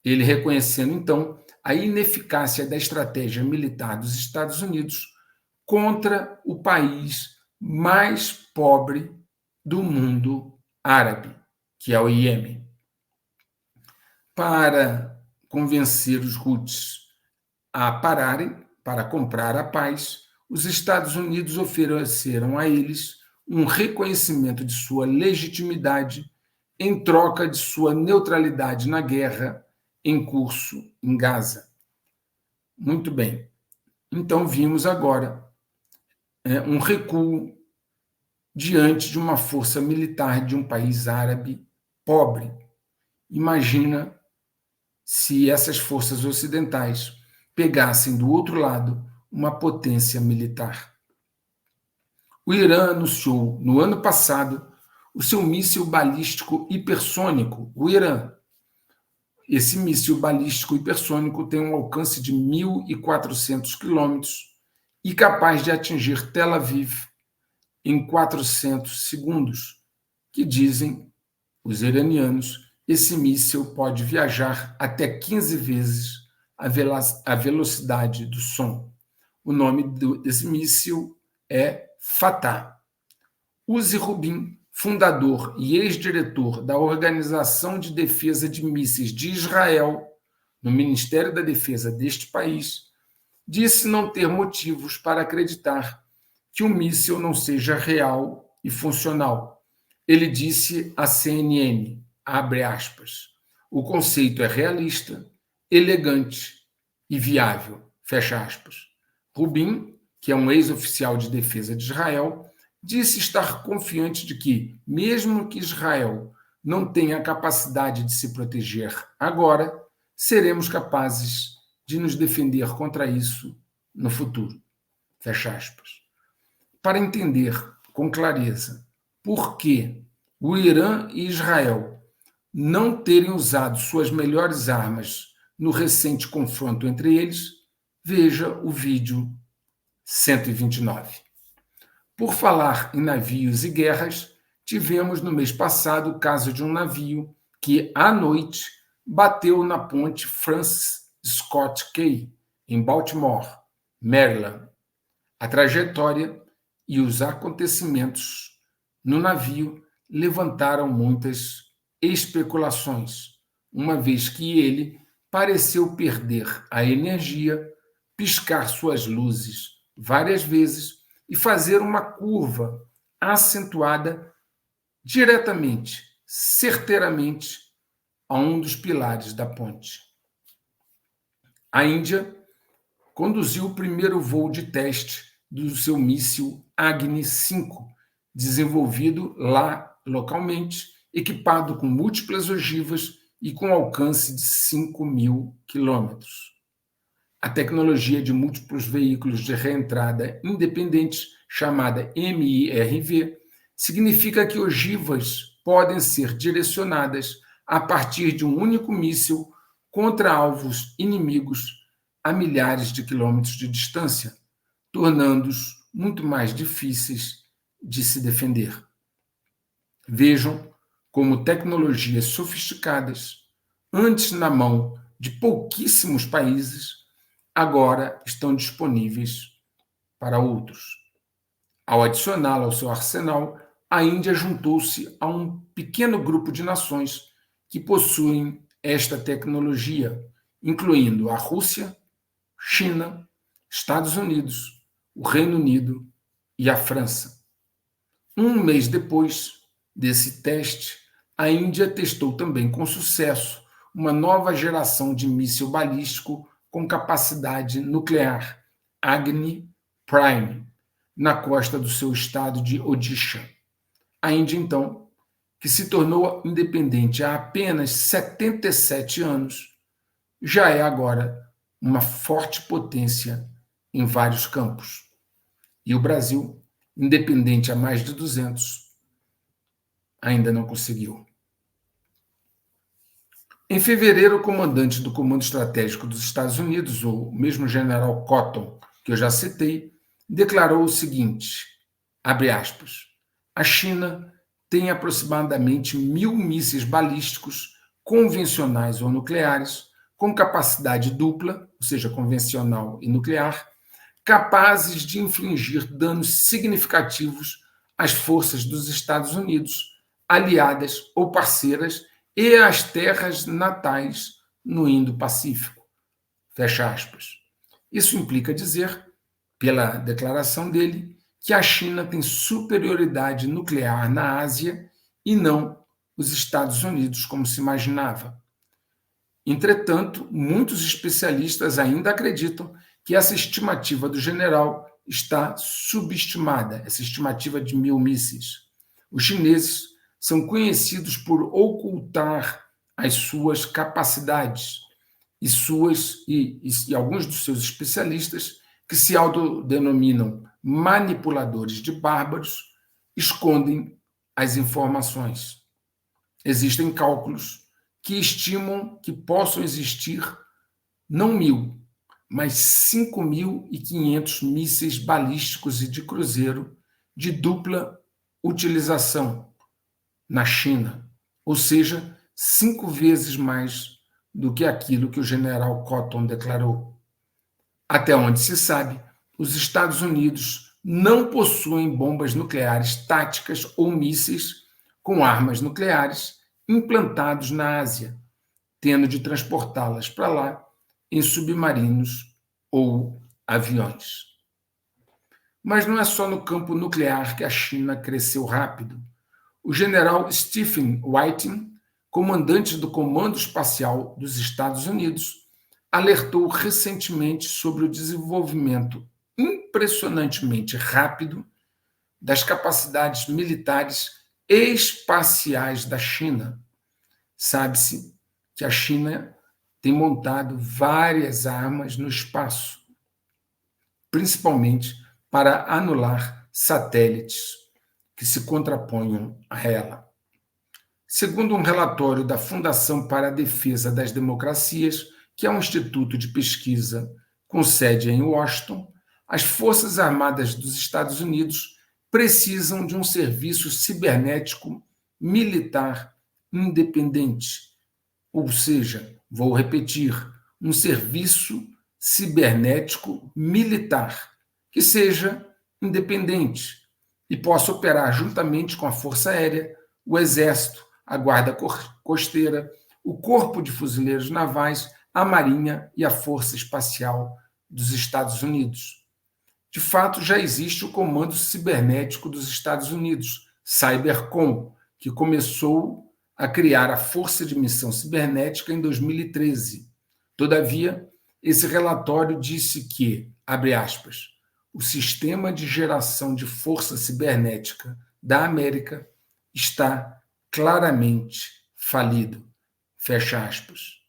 Ele reconhecendo, então, a ineficácia da estratégia militar dos Estados Unidos contra o país mais pobre do mundo árabe, que é o Iêmen. Para convencer os Houthis a pararem, para comprar a paz, os Estados Unidos ofereceram a eles um reconhecimento de sua legitimidade em troca de sua neutralidade na guerra em curso em Gaza. Muito bem. Então, vimos agora um recuo diante de uma força militar de um país árabe pobre. Imagina se essas forças ocidentais pegassem do outro lado uma potência militar. O Irã anunciou no ano passado o seu míssil balístico hipersônico, o Irã. Esse míssil balístico hipersônico tem um alcance de 1.400 quilômetros e capaz de atingir Tel Aviv em 400 segundos, que dizem os iranianos, esse míssil pode viajar até 15 vezes a velocidade do som. O nome desse míssil é Fatah. Uzi Rubin, fundador e ex-diretor da Organização de Defesa de Mísseis de Israel, no Ministério da Defesa deste país, disse não ter motivos para acreditar que o míssil não seja real e funcional. Ele disse à CNN, abre aspas, o conceito é realista, elegante e viável, fecha aspas. Rubin, que é um ex-oficial de defesa de Israel, disse estar confiante de que, mesmo que Israel não tenha a capacidade de se proteger agora, seremos capazes de nos defender contra isso no futuro. Fecha aspas. Para entender com clareza por que o Irã e Israel não terem usado suas melhores armas no recente confronto entre eles, veja o vídeo 129. Por falar em navios e guerras, tivemos no mês passado o caso de um navio que, à noite, bateu na ponte Francis Scott Key, em Baltimore, Maryland. A trajetória e os acontecimentos no navio levantaram muitas especulações, uma vez que ele pareceu perder a energia, piscar suas luzes várias vezes e fazer uma curva acentuada diretamente, certeiramente, a um dos pilares da ponte. A Índia conduziu o primeiro voo de teste do seu míssil Agni-5, desenvolvido lá localmente, equipado com múltiplas ogivas e com alcance de 5.000 quilômetros. A tecnologia de múltiplos veículos de reentrada independentes, chamada MIRV, significa que ogivas podem ser direcionadas a partir de um único míssil contra alvos inimigos a milhares de quilômetros de distância, tornando-os muito mais difíceis de se defender. Vejam como tecnologias sofisticadas, antes na mão de pouquíssimos países, agora estão disponíveis para outros. Ao adicioná-la ao seu arsenal, a Índia juntou-se a um pequeno grupo de nações que possuem esta tecnologia, incluindo a Rússia, China, Estados Unidos, o Reino Unido e a França. Um mês depois desse teste, a Índia testou também com sucesso uma nova geração de míssil balístico com capacidade nuclear, Agni Prime, na costa do seu estado de Odisha. A Índia, então, que se tornou independente há apenas 77 anos, já é agora uma forte potência em vários campos. E o Brasil, independente há mais de 200, ainda não conseguiu. Em fevereiro, o comandante do Comando Estratégico dos Estados Unidos, o mesmo general Cotton, que eu já citei, declarou o seguinte, abre aspas, a China tem aproximadamente 1.000 mísseis balísticos convencionais ou nucleares com capacidade dupla, ou seja, convencional e nuclear, capazes de infligir danos significativos às forças dos Estados Unidos, aliadas ou parceiras, e às terras natais no Indo-Pacífico. Fecha aspas. Isso implica dizer, pela declaração dele, que a China tem superioridade nuclear na Ásia e não os Estados Unidos, como se imaginava. Entretanto, muitos especialistas ainda acreditam que essa estimativa do general está subestimada, essa estimativa de 1.000 mísseis. Os chineses são conhecidos por ocultar as suas capacidades e alguns dos seus especialistas, que se autodenominam manipuladores de bárbaros, escondem as informações. Existem cálculos que estimam que possam existir não 1.000, mas 5.500 mísseis balísticos e de cruzeiro de dupla utilização na China, ou seja, 5 vezes mais do que aquilo que o general Cotton declarou. Até onde se sabe, os Estados Unidos não possuem bombas nucleares táticas ou mísseis com armas nucleares implantados na Ásia, tendo de transportá-las para lá em submarinos ou aviões. Mas não é só no campo nuclear que a China cresceu rápido. O general Stephen Whiting, comandante do Comando Espacial dos Estados Unidos, alertou recentemente sobre o desenvolvimento impressionantemente rápido das capacidades militares espaciais da China. Sabe-se que a China tem montado várias armas no espaço, principalmente para anular satélites que se contraponham a ela. Segundo um relatório da Fundação para a Defesa das Democracias, que é um instituto de pesquisa com sede em Washington, as Forças Armadas dos Estados Unidos precisam de um serviço cibernético militar independente. Ou seja, vou repetir, um serviço cibernético militar, que seja independente e possa operar juntamente com a Força Aérea, o Exército, a Guarda Costeira, o Corpo de Fuzileiros Navais, a Marinha e a Força Espacial dos Estados Unidos. De fato, já existe o Comando Cibernético dos Estados Unidos, Cybercom, que começou a criar a Força de Missão Cibernética em 2013. Todavia, esse relatório disse que, abre aspas, o sistema de geração de força cibernética da América está claramente falido, fecha aspas.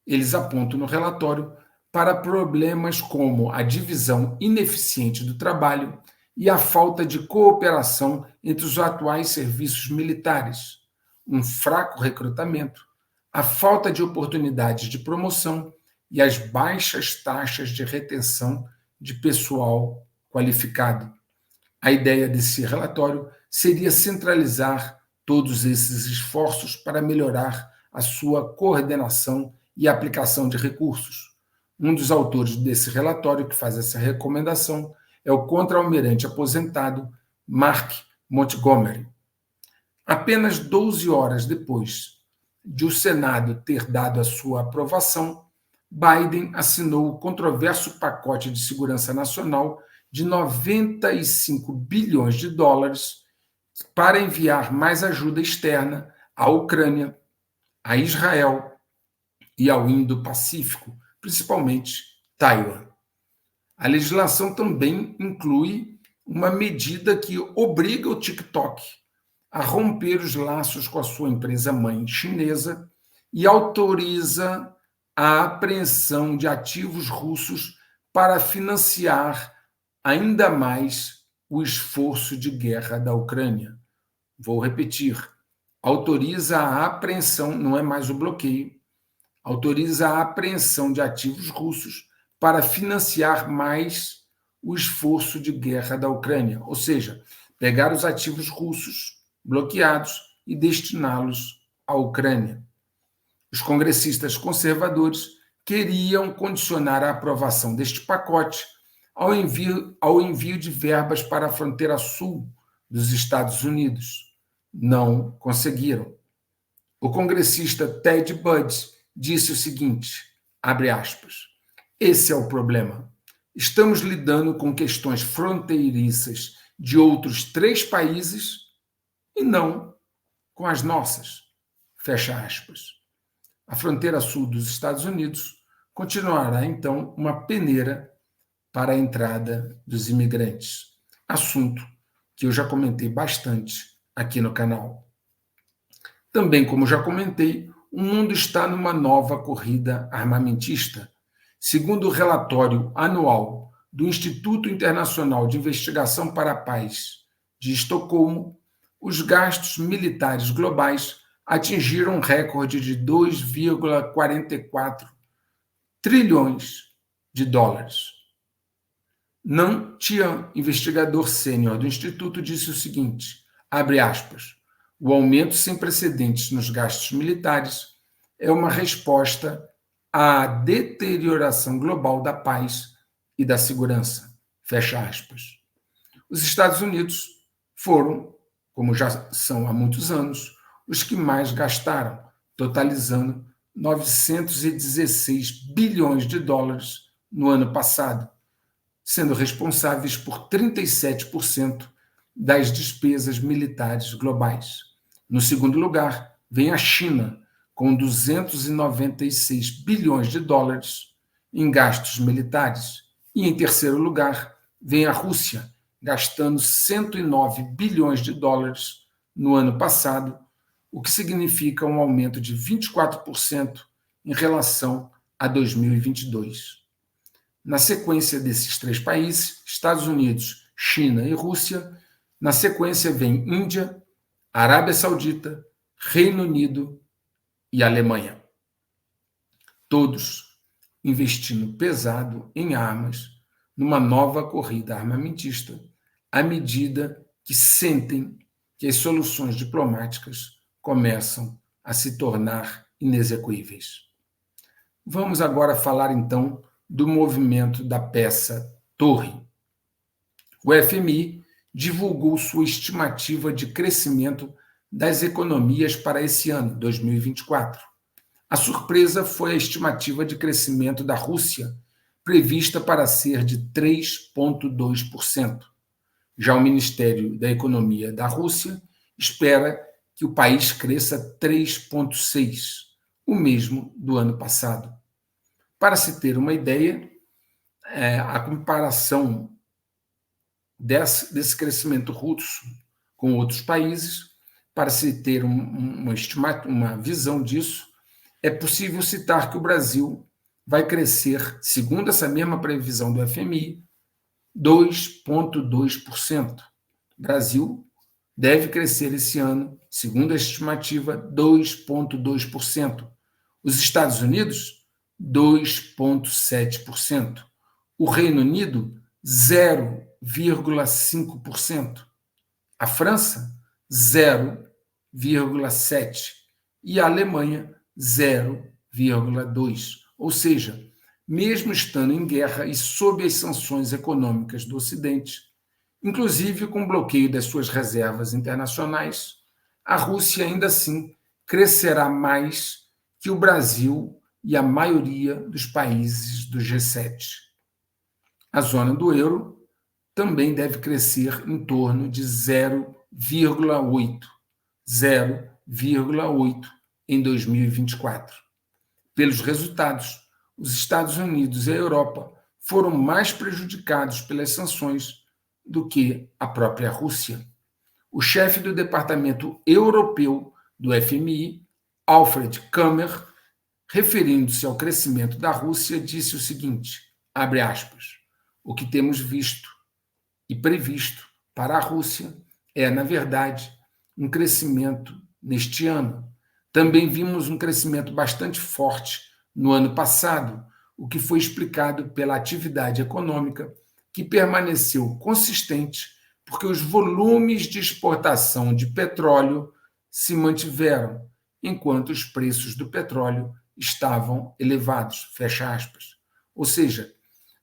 Eles apontam no relatório para problemas como a divisão ineficiente do trabalho e a falta de cooperação entre os atuais serviços militares, um fraco recrutamento, a falta de oportunidades de promoção e as baixas taxas de retenção de pessoal qualificado. A ideia desse relatório seria centralizar todos esses esforços para melhorar a sua coordenação e aplicação de recursos. Um dos autores desse relatório que faz essa recomendação é o contra-almirante aposentado Mark Montgomery. Apenas 12 horas depois de o Senado ter dado a sua aprovação, Biden assinou o controverso pacote de segurança nacional de 95 bilhões de dólares para enviar mais ajuda externa à Ucrânia, a Israel e ao Indo-Pacífico, principalmente Taiwan. A legislação também inclui uma medida que obriga o TikTok a romper os laços com a sua empresa-mãe chinesa e autoriza a apreensão de ativos russos para financiar ainda mais o esforço de guerra da Ucrânia. Vou repetir, autoriza a apreensão, não é mais o bloqueio, autoriza a apreensão de ativos russos para financiar mais o esforço de guerra da Ucrânia, ou seja, pegar os ativos russos bloqueados e destiná-los à Ucrânia. Os congressistas conservadores queriam condicionar a aprovação deste pacote ao envio de verbas para a fronteira sul dos Estados Unidos. Não conseguiram. O congressista Ted Budd disse o seguinte, abre aspas, esse é o problema. Estamos lidando com questões fronteiriças de outros 3 países e não com as nossas, fecha aspas. A fronteira sul dos Estados Unidos continuará, então, uma peneira para a entrada dos imigrantes. Assunto que eu já comentei bastante aqui no canal. Também, como já comentei, o mundo está numa nova corrida armamentista. Segundo o relatório anual do Instituto Internacional de Investigação para a Paz de Estocolmo, os gastos militares globais atingiram um recorde de 2,44 trilhões de dólares. Nan Tian, investigador sênior do Instituto, disse o seguinte, abre aspas, o aumento sem precedentes nos gastos militares é uma resposta à deterioração global da paz e da segurança, fecha aspas. Os Estados Unidos foram, como já são há muitos anos, os que mais gastaram, totalizando 916 bilhões de dólares no ano passado, sendo responsáveis por 37% das despesas militares globais. No segundo lugar, vem a China, com 296 bilhões de dólares em gastos militares. E, em terceiro lugar, vem a Rússia, gastando 109 bilhões de dólares no ano passado, o que significa um aumento de 24% em relação a 2022. Na sequência desses 3 países, Estados Unidos, China e Rússia, na sequência vem Índia, Arábia Saudita, Reino Unido e Alemanha. Todos investindo pesado em armas numa nova corrida armamentista, à medida que sentem que as soluções diplomáticas começam a se tornar inexequíveis. Vamos agora falar, então, do movimento da peça Torre. O FMI divulgou sua estimativa de crescimento das economias para esse ano, 2024. A surpresa foi a estimativa de crescimento da Rússia, prevista para ser de 3,2%. Já o Ministério da Economia da Rússia espera que o país cresça 3,6%, o mesmo do ano passado. Para se ter uma ideia, a comparação desse crescimento russo com outros países, para se ter uma visão disso, é possível citar que o Brasil vai crescer, segundo essa mesma previsão do FMI, 2,2%. O Brasil deve crescer esse ano, segundo a estimativa, 2,2%. Os Estados Unidos, 2,7%. O Reino Unido, 0,5%. A França, 0,7%. E a Alemanha, 0,2%. Ou seja, mesmo estando em guerra e sob as sanções econômicas do Ocidente, inclusive com o bloqueio das suas reservas internacionais, a Rússia ainda assim crescerá mais que o Brasil e a maioria dos países do G7. A zona do euro também deve crescer em torno de 0,8% em 2024. Pelos resultados, os Estados Unidos e a Europa foram mais prejudicados pelas sanções do que a própria Rússia. O chefe do Departamento Europeu do FMI, Alfred Kammer, referindo-se ao crescimento da Rússia, disse o seguinte, abre aspas, o que temos visto e previsto para a Rússia é, na verdade, um crescimento neste ano. Também vimos um crescimento bastante forte no ano passado, o que foi explicado pela atividade econômica, que permaneceu consistente porque os volumes de exportação de petróleo se mantiveram, enquanto os preços do petróleo estavam elevados, fecha aspas. Ou seja,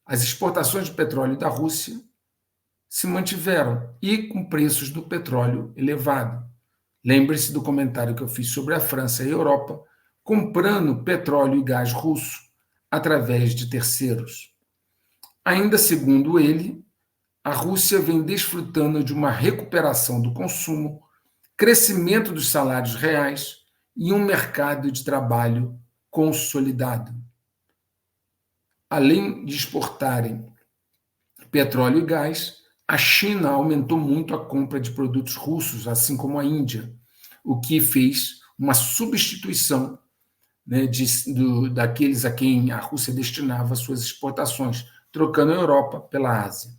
as exportações de petróleo da Rússia se mantiveram e com preços do petróleo elevado. Lembre-se do comentário que eu fiz sobre a França e a Europa comprando petróleo e gás russo através de terceiros. Ainda segundo ele, a Rússia vem desfrutando de uma recuperação do consumo, crescimento dos salários reais e um mercado de trabalho consolidado. Além de exportarem petróleo e gás, a China aumentou muito a compra de produtos russos, assim como a Índia, o que fez uma substituição, né, daqueles a quem a Rússia destinava suas exportações, trocando a Europa pela Ásia.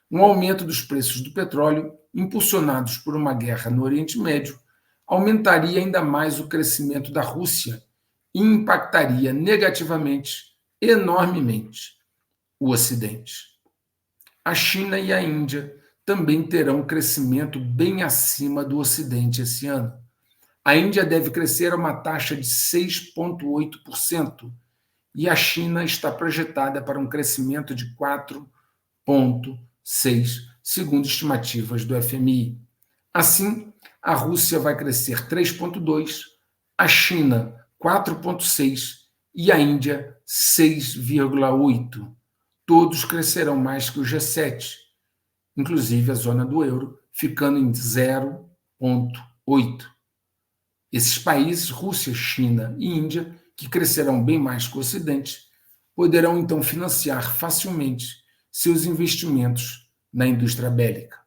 Um aumento dos preços do petróleo, impulsionados por uma guerra no Oriente Médio, aumentaria ainda mais o crescimento da Rússia e impactaria negativamente, enormemente, o Ocidente. A China e a Índia também terão um crescimento bem acima do Ocidente esse ano. A Índia deve crescer a uma taxa de 6,8% e a China está projetada para um crescimento de 4,6%, segundo estimativas do FMI. Assim, a Rússia vai crescer 3,2%, a China 4,6% e a Índia 6,8%. Todos crescerão mais que o G7, inclusive a zona do euro, ficando em 0,8%. Esses países, Rússia, China e Índia, que crescerão bem mais que o Ocidente, poderão então financiar facilmente seus investimentos na indústria bélica.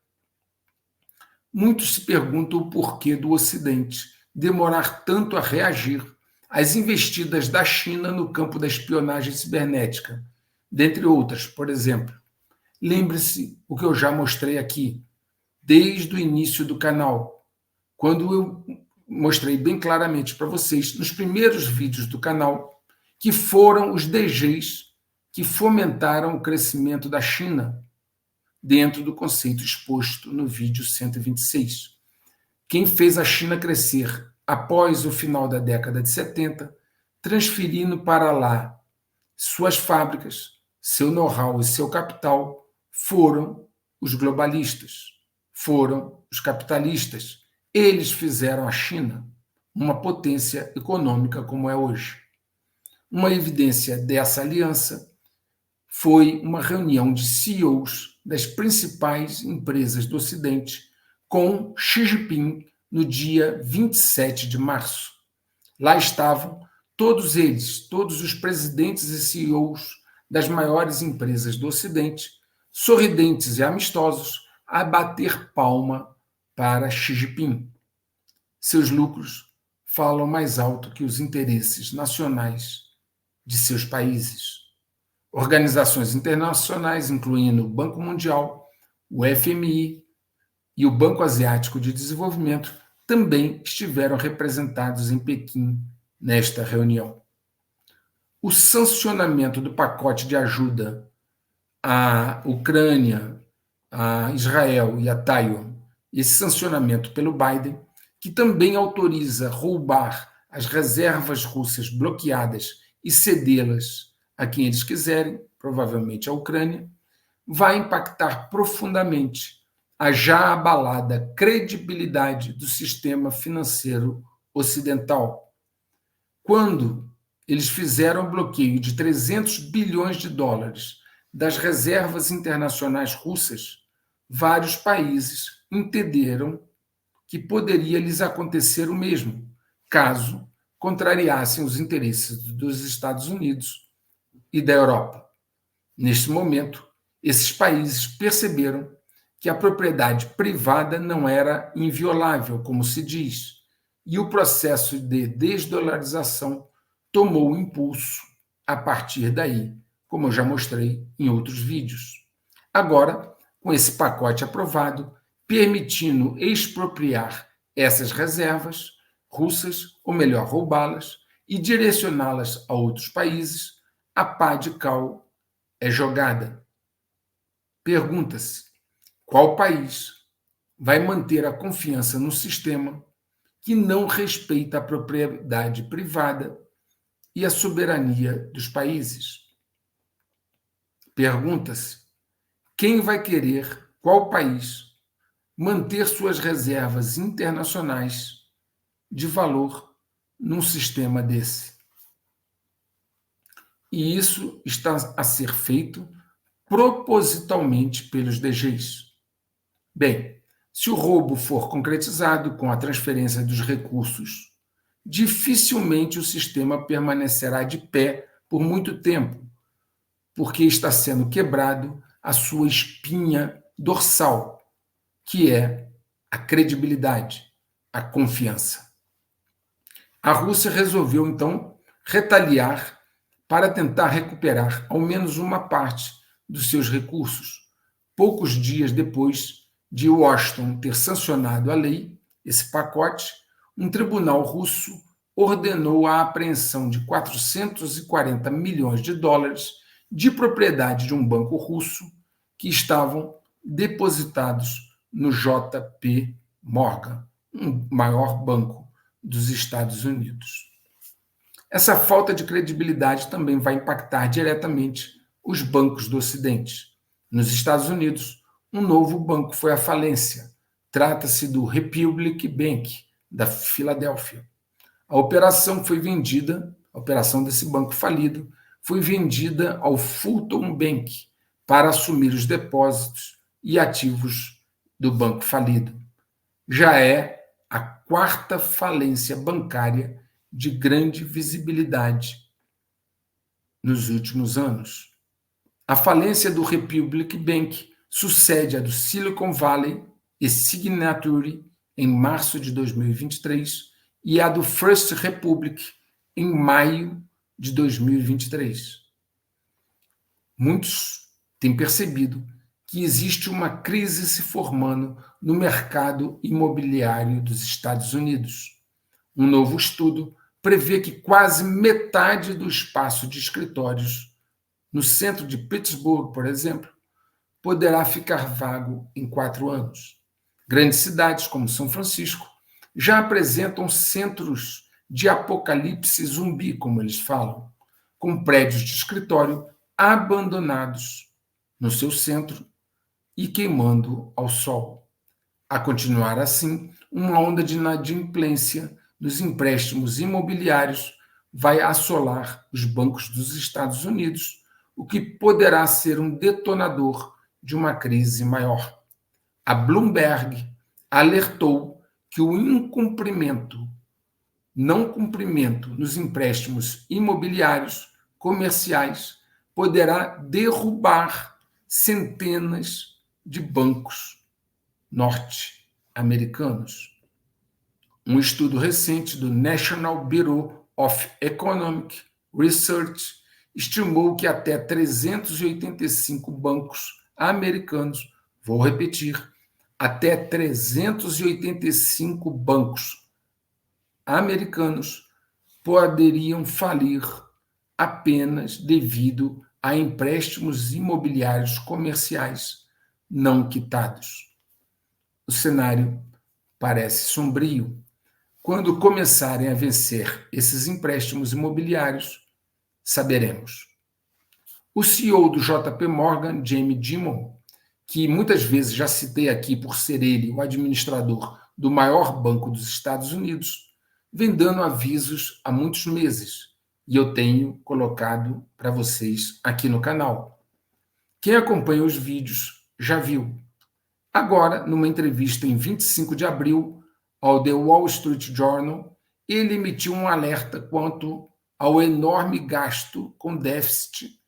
Muitos se perguntam o porquê do Ocidente demorar tanto a reagir às investidas da China no campo da espionagem cibernética, dentre outras, por exemplo. Lembre-se o que eu já mostrei aqui, desde o início do canal, quando eu mostrei bem claramente para vocês, nos primeiros vídeos do canal, que foram os DGs que fomentaram o crescimento da China, dentro do conceito exposto no vídeo 126. Quem fez a China crescer após o final da década de 70, transferindo para lá suas fábricas, seu know-how e seu capital foram os globalistas, foram os capitalistas. Eles fizeram a China uma potência econômica como é hoje. Uma evidência dessa aliança foi uma reunião de CEOs das principais empresas do Ocidente com Xi Jinping no dia 27 de março. Lá estavam todos eles, todos os presidentes e CEOs das maiores empresas do Ocidente, sorridentes e amistosos, a bater palma para Xi Jinping. Seus lucros falam mais alto que os interesses nacionais de seus países. Organizações internacionais, incluindo o Banco Mundial, o FMI e o Banco Asiático de Desenvolvimento, também estiveram representados em Pequim nesta reunião. O sancionamento do pacote de ajuda à Ucrânia, a Israel e a Taiwan, esse sancionamento pelo Biden, que também autoriza roubar as reservas russas bloqueadas e cedê-las a quem eles quiserem, provavelmente a Ucrânia, vai impactar profundamente a já abalada credibilidade do sistema financeiro ocidental. Quando eles fizeram o bloqueio de 300 bilhões de dólares das reservas internacionais russas, vários países entenderam que poderia lhes acontecer o mesmo, caso contrariassem os interesses dos Estados Unidos e da Europa. Neste momento, esses países perceberam que a propriedade privada não era inviolável, como se diz, e o processo de desdolarização tomou impulso a partir daí, como eu já mostrei em outros vídeos. Agora, com esse pacote aprovado, permitindo expropriar essas reservas russas, ou melhor, roubá-las, e direcioná-las a outros países, a pá de cal é jogada. Pergunta-se: qual país vai manter a confiança no sistema que não respeita a propriedade privada e a soberania dos países? Pergunta-se: quem vai querer, qual país, manter suas reservas internacionais de valor num sistema desse? E isso está a ser feito propositalmente pelos DGs. Bem, se o roubo for concretizado com a transferência dos recursos, dificilmente o sistema permanecerá de pé por muito tempo, porque está sendo quebrado a sua espinha dorsal, que é a credibilidade, a confiança. A Rússia resolveu, então, retaliar para tentar recuperar ao menos uma parte dos seus recursos, poucos dias depois de Washington ter sancionado a lei, esse pacote. Um tribunal russo ordenou a apreensão de 440 milhões de dólares de propriedade de um banco russo que estavam depositados no JP Morgan, um maior banco dos Estados Unidos. Essa falta de credibilidade também vai impactar diretamente os bancos do Ocidente. Nos Estados Unidos, um novo banco foi à falência. Trata-se do Republic Bank, da Filadélfia. A operação desse banco falido, foi vendida ao Fulton Bank para assumir os depósitos e ativos do banco falido. Já é a quarta falência bancária de grande visibilidade nos últimos anos. A falência do Republic Bank sucede a do Silicon Valley e Signature em março de 2023 e a do First Republic em maio de 2023. Muitos têm percebido que existe uma crise se formando no mercado imobiliário dos Estados Unidos. Um novo estudo prevê que quase metade do espaço de escritórios no centro de Pittsburgh, por exemplo, poderá ficar vago em 4 anos. Grandes cidades, como São Francisco, já apresentam centros de apocalipse zumbi, como eles falam, com prédios de escritório abandonados no seu centro e queimando ao sol. A continuar assim, uma onda de inadimplência dos empréstimos imobiliários vai assolar os bancos dos Estados Unidos, o que poderá ser um detonador de uma crise maior. A Bloomberg alertou que o não cumprimento nos empréstimos imobiliários comerciais poderá derrubar centenas de bancos norte-americanos. Um estudo recente do National Bureau of Economic Research estimou que até 385 bancos americanos, vou repetir, até 385 bancos americanos poderiam falir apenas devido a empréstimos imobiliários comerciais não quitados. O cenário parece sombrio. Quando começarem a vencer esses empréstimos imobiliários, saberemos. O CEO do JP Morgan, Jamie Dimon, que muitas vezes já citei aqui por ser ele o administrador do maior banco dos Estados Unidos, vem dando avisos há muitos meses e eu tenho colocado para vocês aqui no canal. Quem acompanha os vídeos já viu. Agora, numa entrevista em 25 de abril ao The Wall Street Journal, ele emitiu um alerta quanto ao enorme gasto com déficit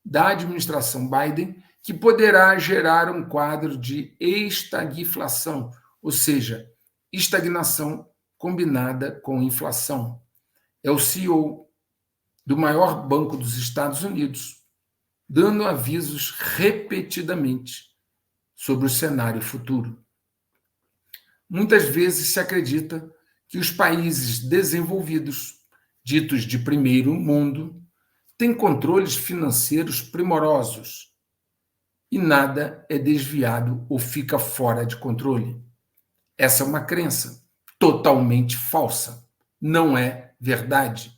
da administração Biden, que poderá gerar um quadro de estagflação, ou seja, estagnação combinada com inflação. É o CEO do maior banco dos Estados Unidos, dando avisos repetidamente sobre o cenário futuro. Muitas vezes se acredita que os países desenvolvidos, ditos de primeiro mundo, têm controles financeiros primorosos e nada é desviado ou fica fora de controle. Essa é uma crença totalmente falsa. Não é verdade.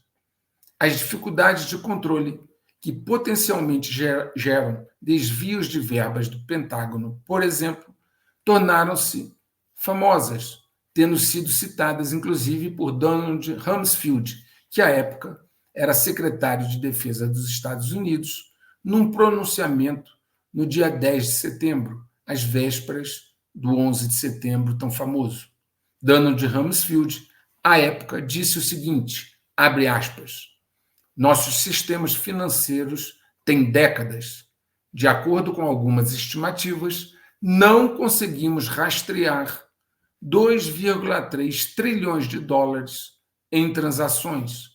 As dificuldades de controle que potencialmente geram desvios de verbas do Pentágono, por exemplo, tornaram-se famosas, tendo sido citadas inclusive por Donald Rumsfeld, que à época era secretário de Defesa dos Estados Unidos, num pronunciamento no dia 10 de setembro, às vésperas do 11 de setembro tão famoso. Donald Rumsfeld, à época, disse o seguinte, abre aspas, nossos sistemas financeiros têm décadas. De acordo com algumas estimativas, não conseguimos rastrear 2,3 trilhões de dólares em transações.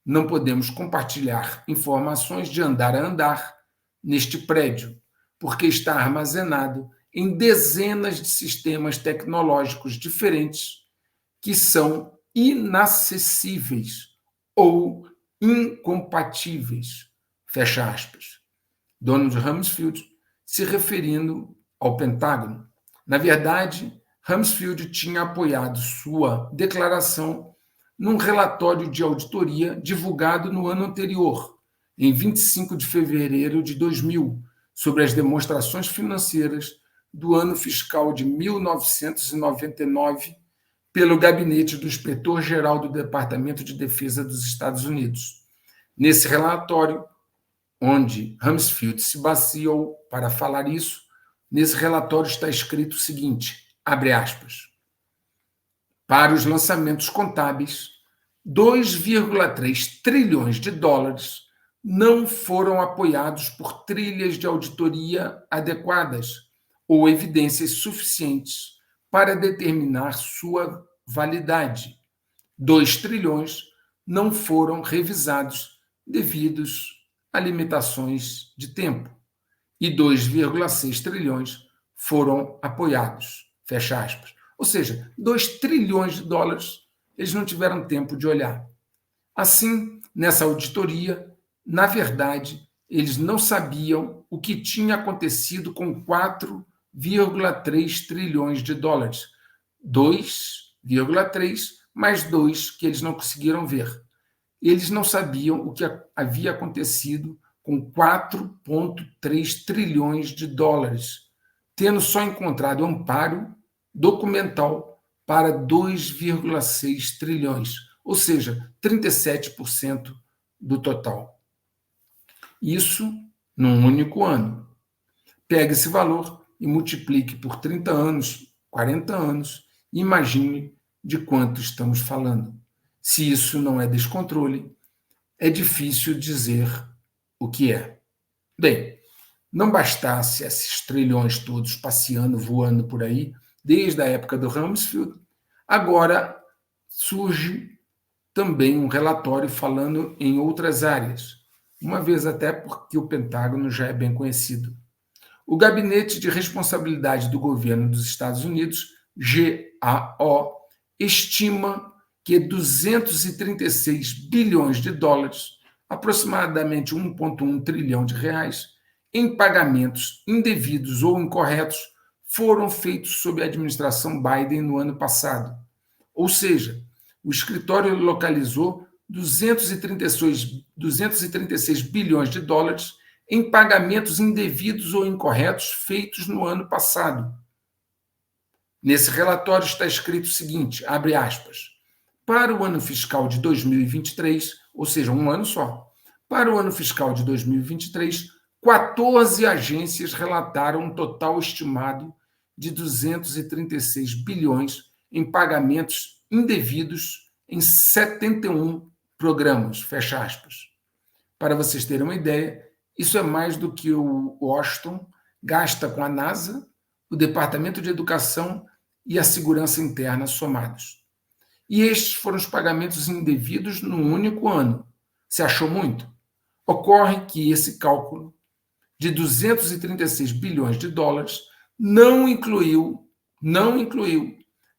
Não podemos compartilhar informações de andar a andar neste prédio, porque está armazenado em dezenas de sistemas tecnológicos diferentes que são inacessíveis ou incompatíveis, fecha aspas. Donald Rumsfeld se referindo ao Pentágono. Na verdade, Rumsfeld tinha apoiado sua declaração num relatório de auditoria divulgado no ano anterior, em 25 de fevereiro de 2000, sobre as demonstrações financeiras do ano fiscal de 1999 pelo gabinete do Inspetor-Geral do Departamento de Defesa dos Estados Unidos. Nesse relatório, onde Rumsfeld se baseou para falar isso, nesse relatório está escrito o seguinte, abre aspas, para os lançamentos contábeis, 2,3 trilhões de dólares não foram apoiados por trilhas de auditoria adequadas ou evidências suficientes para determinar sua validade. 2 trilhões não foram revisados devidos a limitações de tempo. E 2,6 trilhões foram apoiados. Fecha aspas. Ou seja, 2 trilhões de dólares eles não tiveram tempo de olhar. Assim, nessa auditoria, na verdade, eles não sabiam o que tinha acontecido com 4,3 trilhões de dólares. 2,3 mais 2 que eles não conseguiram ver. Eles não sabiam o que havia acontecido com 4,3 trilhões de dólares, tendo só encontrado amparo documental para 2,6 trilhões, ou seja, 37% do total. Isso num único ano. Pegue esse valor e multiplique por 30 anos, 40 anos, e imagine de quanto estamos falando. Se isso não é descontrole, é difícil dizer o que é. Bem, não bastasse esses trilhões todos passeando, voando por aí, desde a época do Rumsfeld, agora surge também um relatório falando em outras áreas, uma vez até porque o Pentágono já é bem conhecido. O Gabinete de Responsabilidade do Governo dos Estados Unidos, GAO, estima que 236 bilhões de dólares, aproximadamente 1,1 trilhão de reais, em pagamentos indevidos ou incorretos, foram feitos sob a administração Biden no ano passado. Ou seja, o escritório localizou 236 bilhões de dólares em pagamentos indevidos ou incorretos feitos no ano passado. Nesse relatório está escrito o seguinte, abre aspas, para o ano fiscal de 2023, ou seja, um ano só, para o ano fiscal de 2023, 14 agências relataram um total estimado de 236 bilhões em pagamentos indevidos em 71 programas, fecha aspas. Para vocês terem uma ideia, isso é mais do que o Washington gasta com a NASA, o Departamento de Educação e a Segurança Interna somados. E estes foram os pagamentos indevidos num único ano. Você achou muito? Ocorre que esse cálculo de 236 bilhões de dólares não incluiu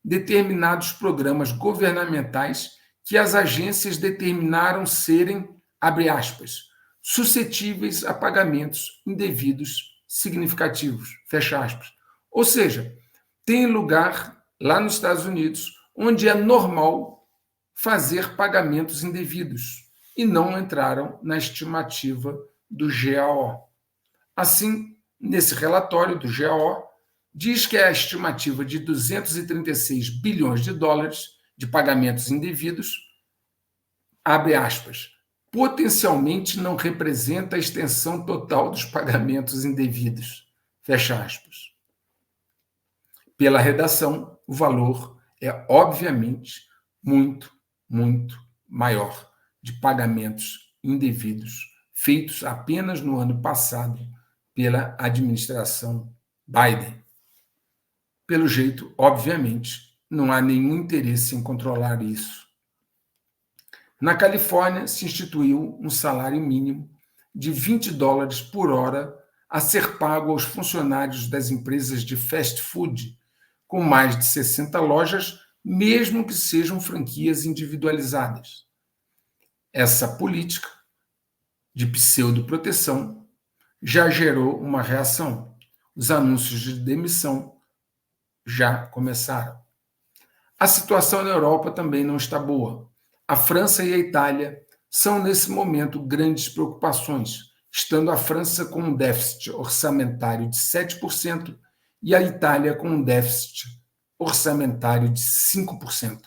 determinados programas governamentais que as agências determinaram serem, abre aspas, suscetíveis a pagamentos indevidos significativos, fecha aspas. Ou seja, tem lugar lá nos Estados Unidos onde é normal fazer pagamentos indevidos e não entraram na estimativa do GAO. Assim, nesse relatório do GAO, diz que a estimativa de 236 bilhões de dólares de pagamentos indevidos, abre aspas, potencialmente não representa a extensão total dos pagamentos indevidos, fecha aspas. Pela redação, o valor é, obviamente, muito, muito maior de pagamentos indevidos feitos apenas no ano passado pela administração Biden. Pelo jeito, obviamente, não há nenhum interesse em controlar isso. Na Califórnia, se instituiu um salário mínimo de 20 dólares por hora a ser pago aos funcionários das empresas de fast food, com mais de 60 lojas, mesmo que sejam franquias individualizadas. Essa política de pseudoproteção já gerou uma reação. Os anúncios de demissão já começaram. A situação na Europa também não está boa. A França e a Itália são, nesse momento, grandes preocupações, estando a França com um déficit orçamentário de 7% e a Itália com um déficit orçamentário de 5%.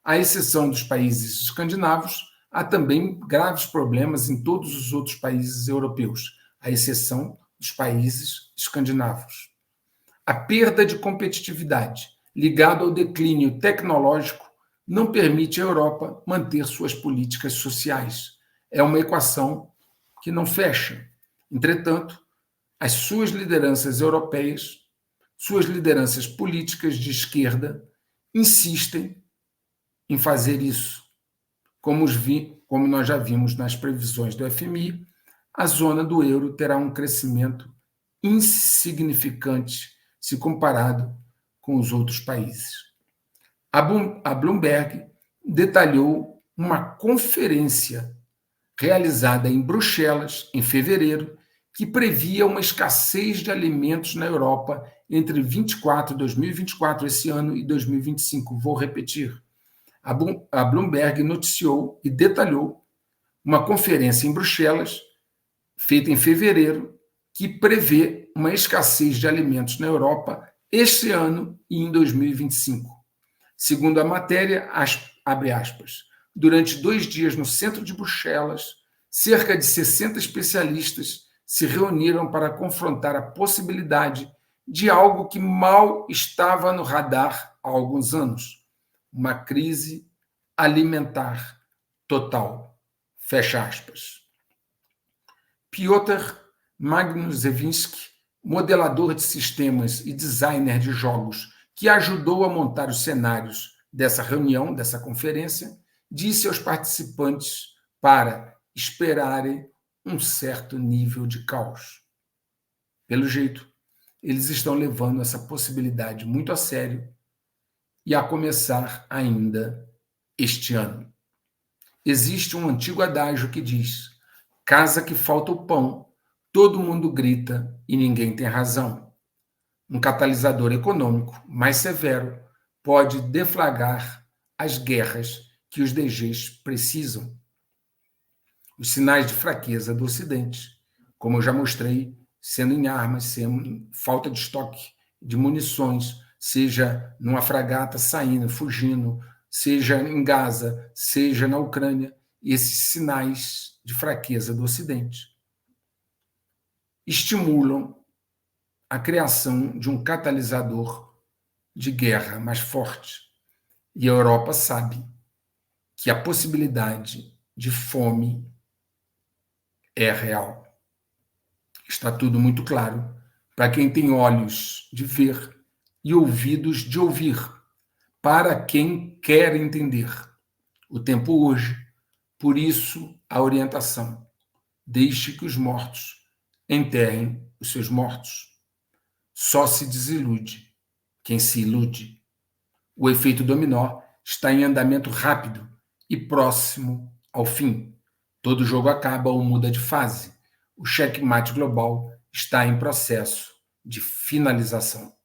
À exceção dos países escandinavos, há também graves problemas em todos os outros países europeus, à exceção dos países escandinavos. A perda de competitividade, ligada ao declínio tecnológico, não permite à Europa manter suas políticas sociais. É uma equação que não fecha. Entretanto, as suas lideranças europeias, suas lideranças políticas de esquerda, insistem em fazer isso. Como nós já vimos nas previsões do FMI, a zona do euro terá um crescimento insignificante se comparado com os outros países. A Bloomberg detalhou uma conferência realizada em Bruxelas, em fevereiro, que previa uma escassez de alimentos na Europa entre 2024, esse ano, e 2025. Vou repetir. A Bloomberg noticiou e detalhou uma conferência em Bruxelas, feita em fevereiro, que prevê uma escassez de alimentos na Europa este ano e em 2025. Segundo a matéria, abre aspas, durante 2 dias no centro de Bruxelas, cerca de 60 especialistas se reuniram para confrontar a possibilidade de algo que mal estava no radar há alguns anos, uma crise alimentar total. Fecha aspas. Piotr Magnuszewski, modelador de sistemas e designer de jogos, que ajudou a montar os cenários dessa reunião, dessa conferência, disse aos participantes para esperarem um certo nível de caos. Pelo jeito, eles estão levando essa possibilidade muito a sério e a começar ainda este ano. Existe um antigo adágio que diz: casa que falta o pão, todo mundo grita e ninguém tem razão. Um catalisador econômico mais severo pode deflagrar as guerras que os DGs precisam. Os sinais de fraqueza do Ocidente, como eu já mostrei, sendo em armas, sendo falta de estoque de munições, seja numa fragata saindo, fugindo, seja em Gaza, seja na Ucrânia, esses sinais de fraqueza do Ocidente estimulam a criação de um catalisador de guerra mais forte. E a Europa sabe que a possibilidade de fome é real. Está tudo muito claro para quem tem olhos de ver e ouvidos de ouvir, para quem quer entender. O tempo hoje, por isso a orientação: deixe que os mortos enterrem os seus mortos. Só se desilude quem se ilude. O efeito dominó está em andamento rápido e próximo ao fim. Todo jogo acaba ou muda de fase. O checkmate global está em processo de finalização.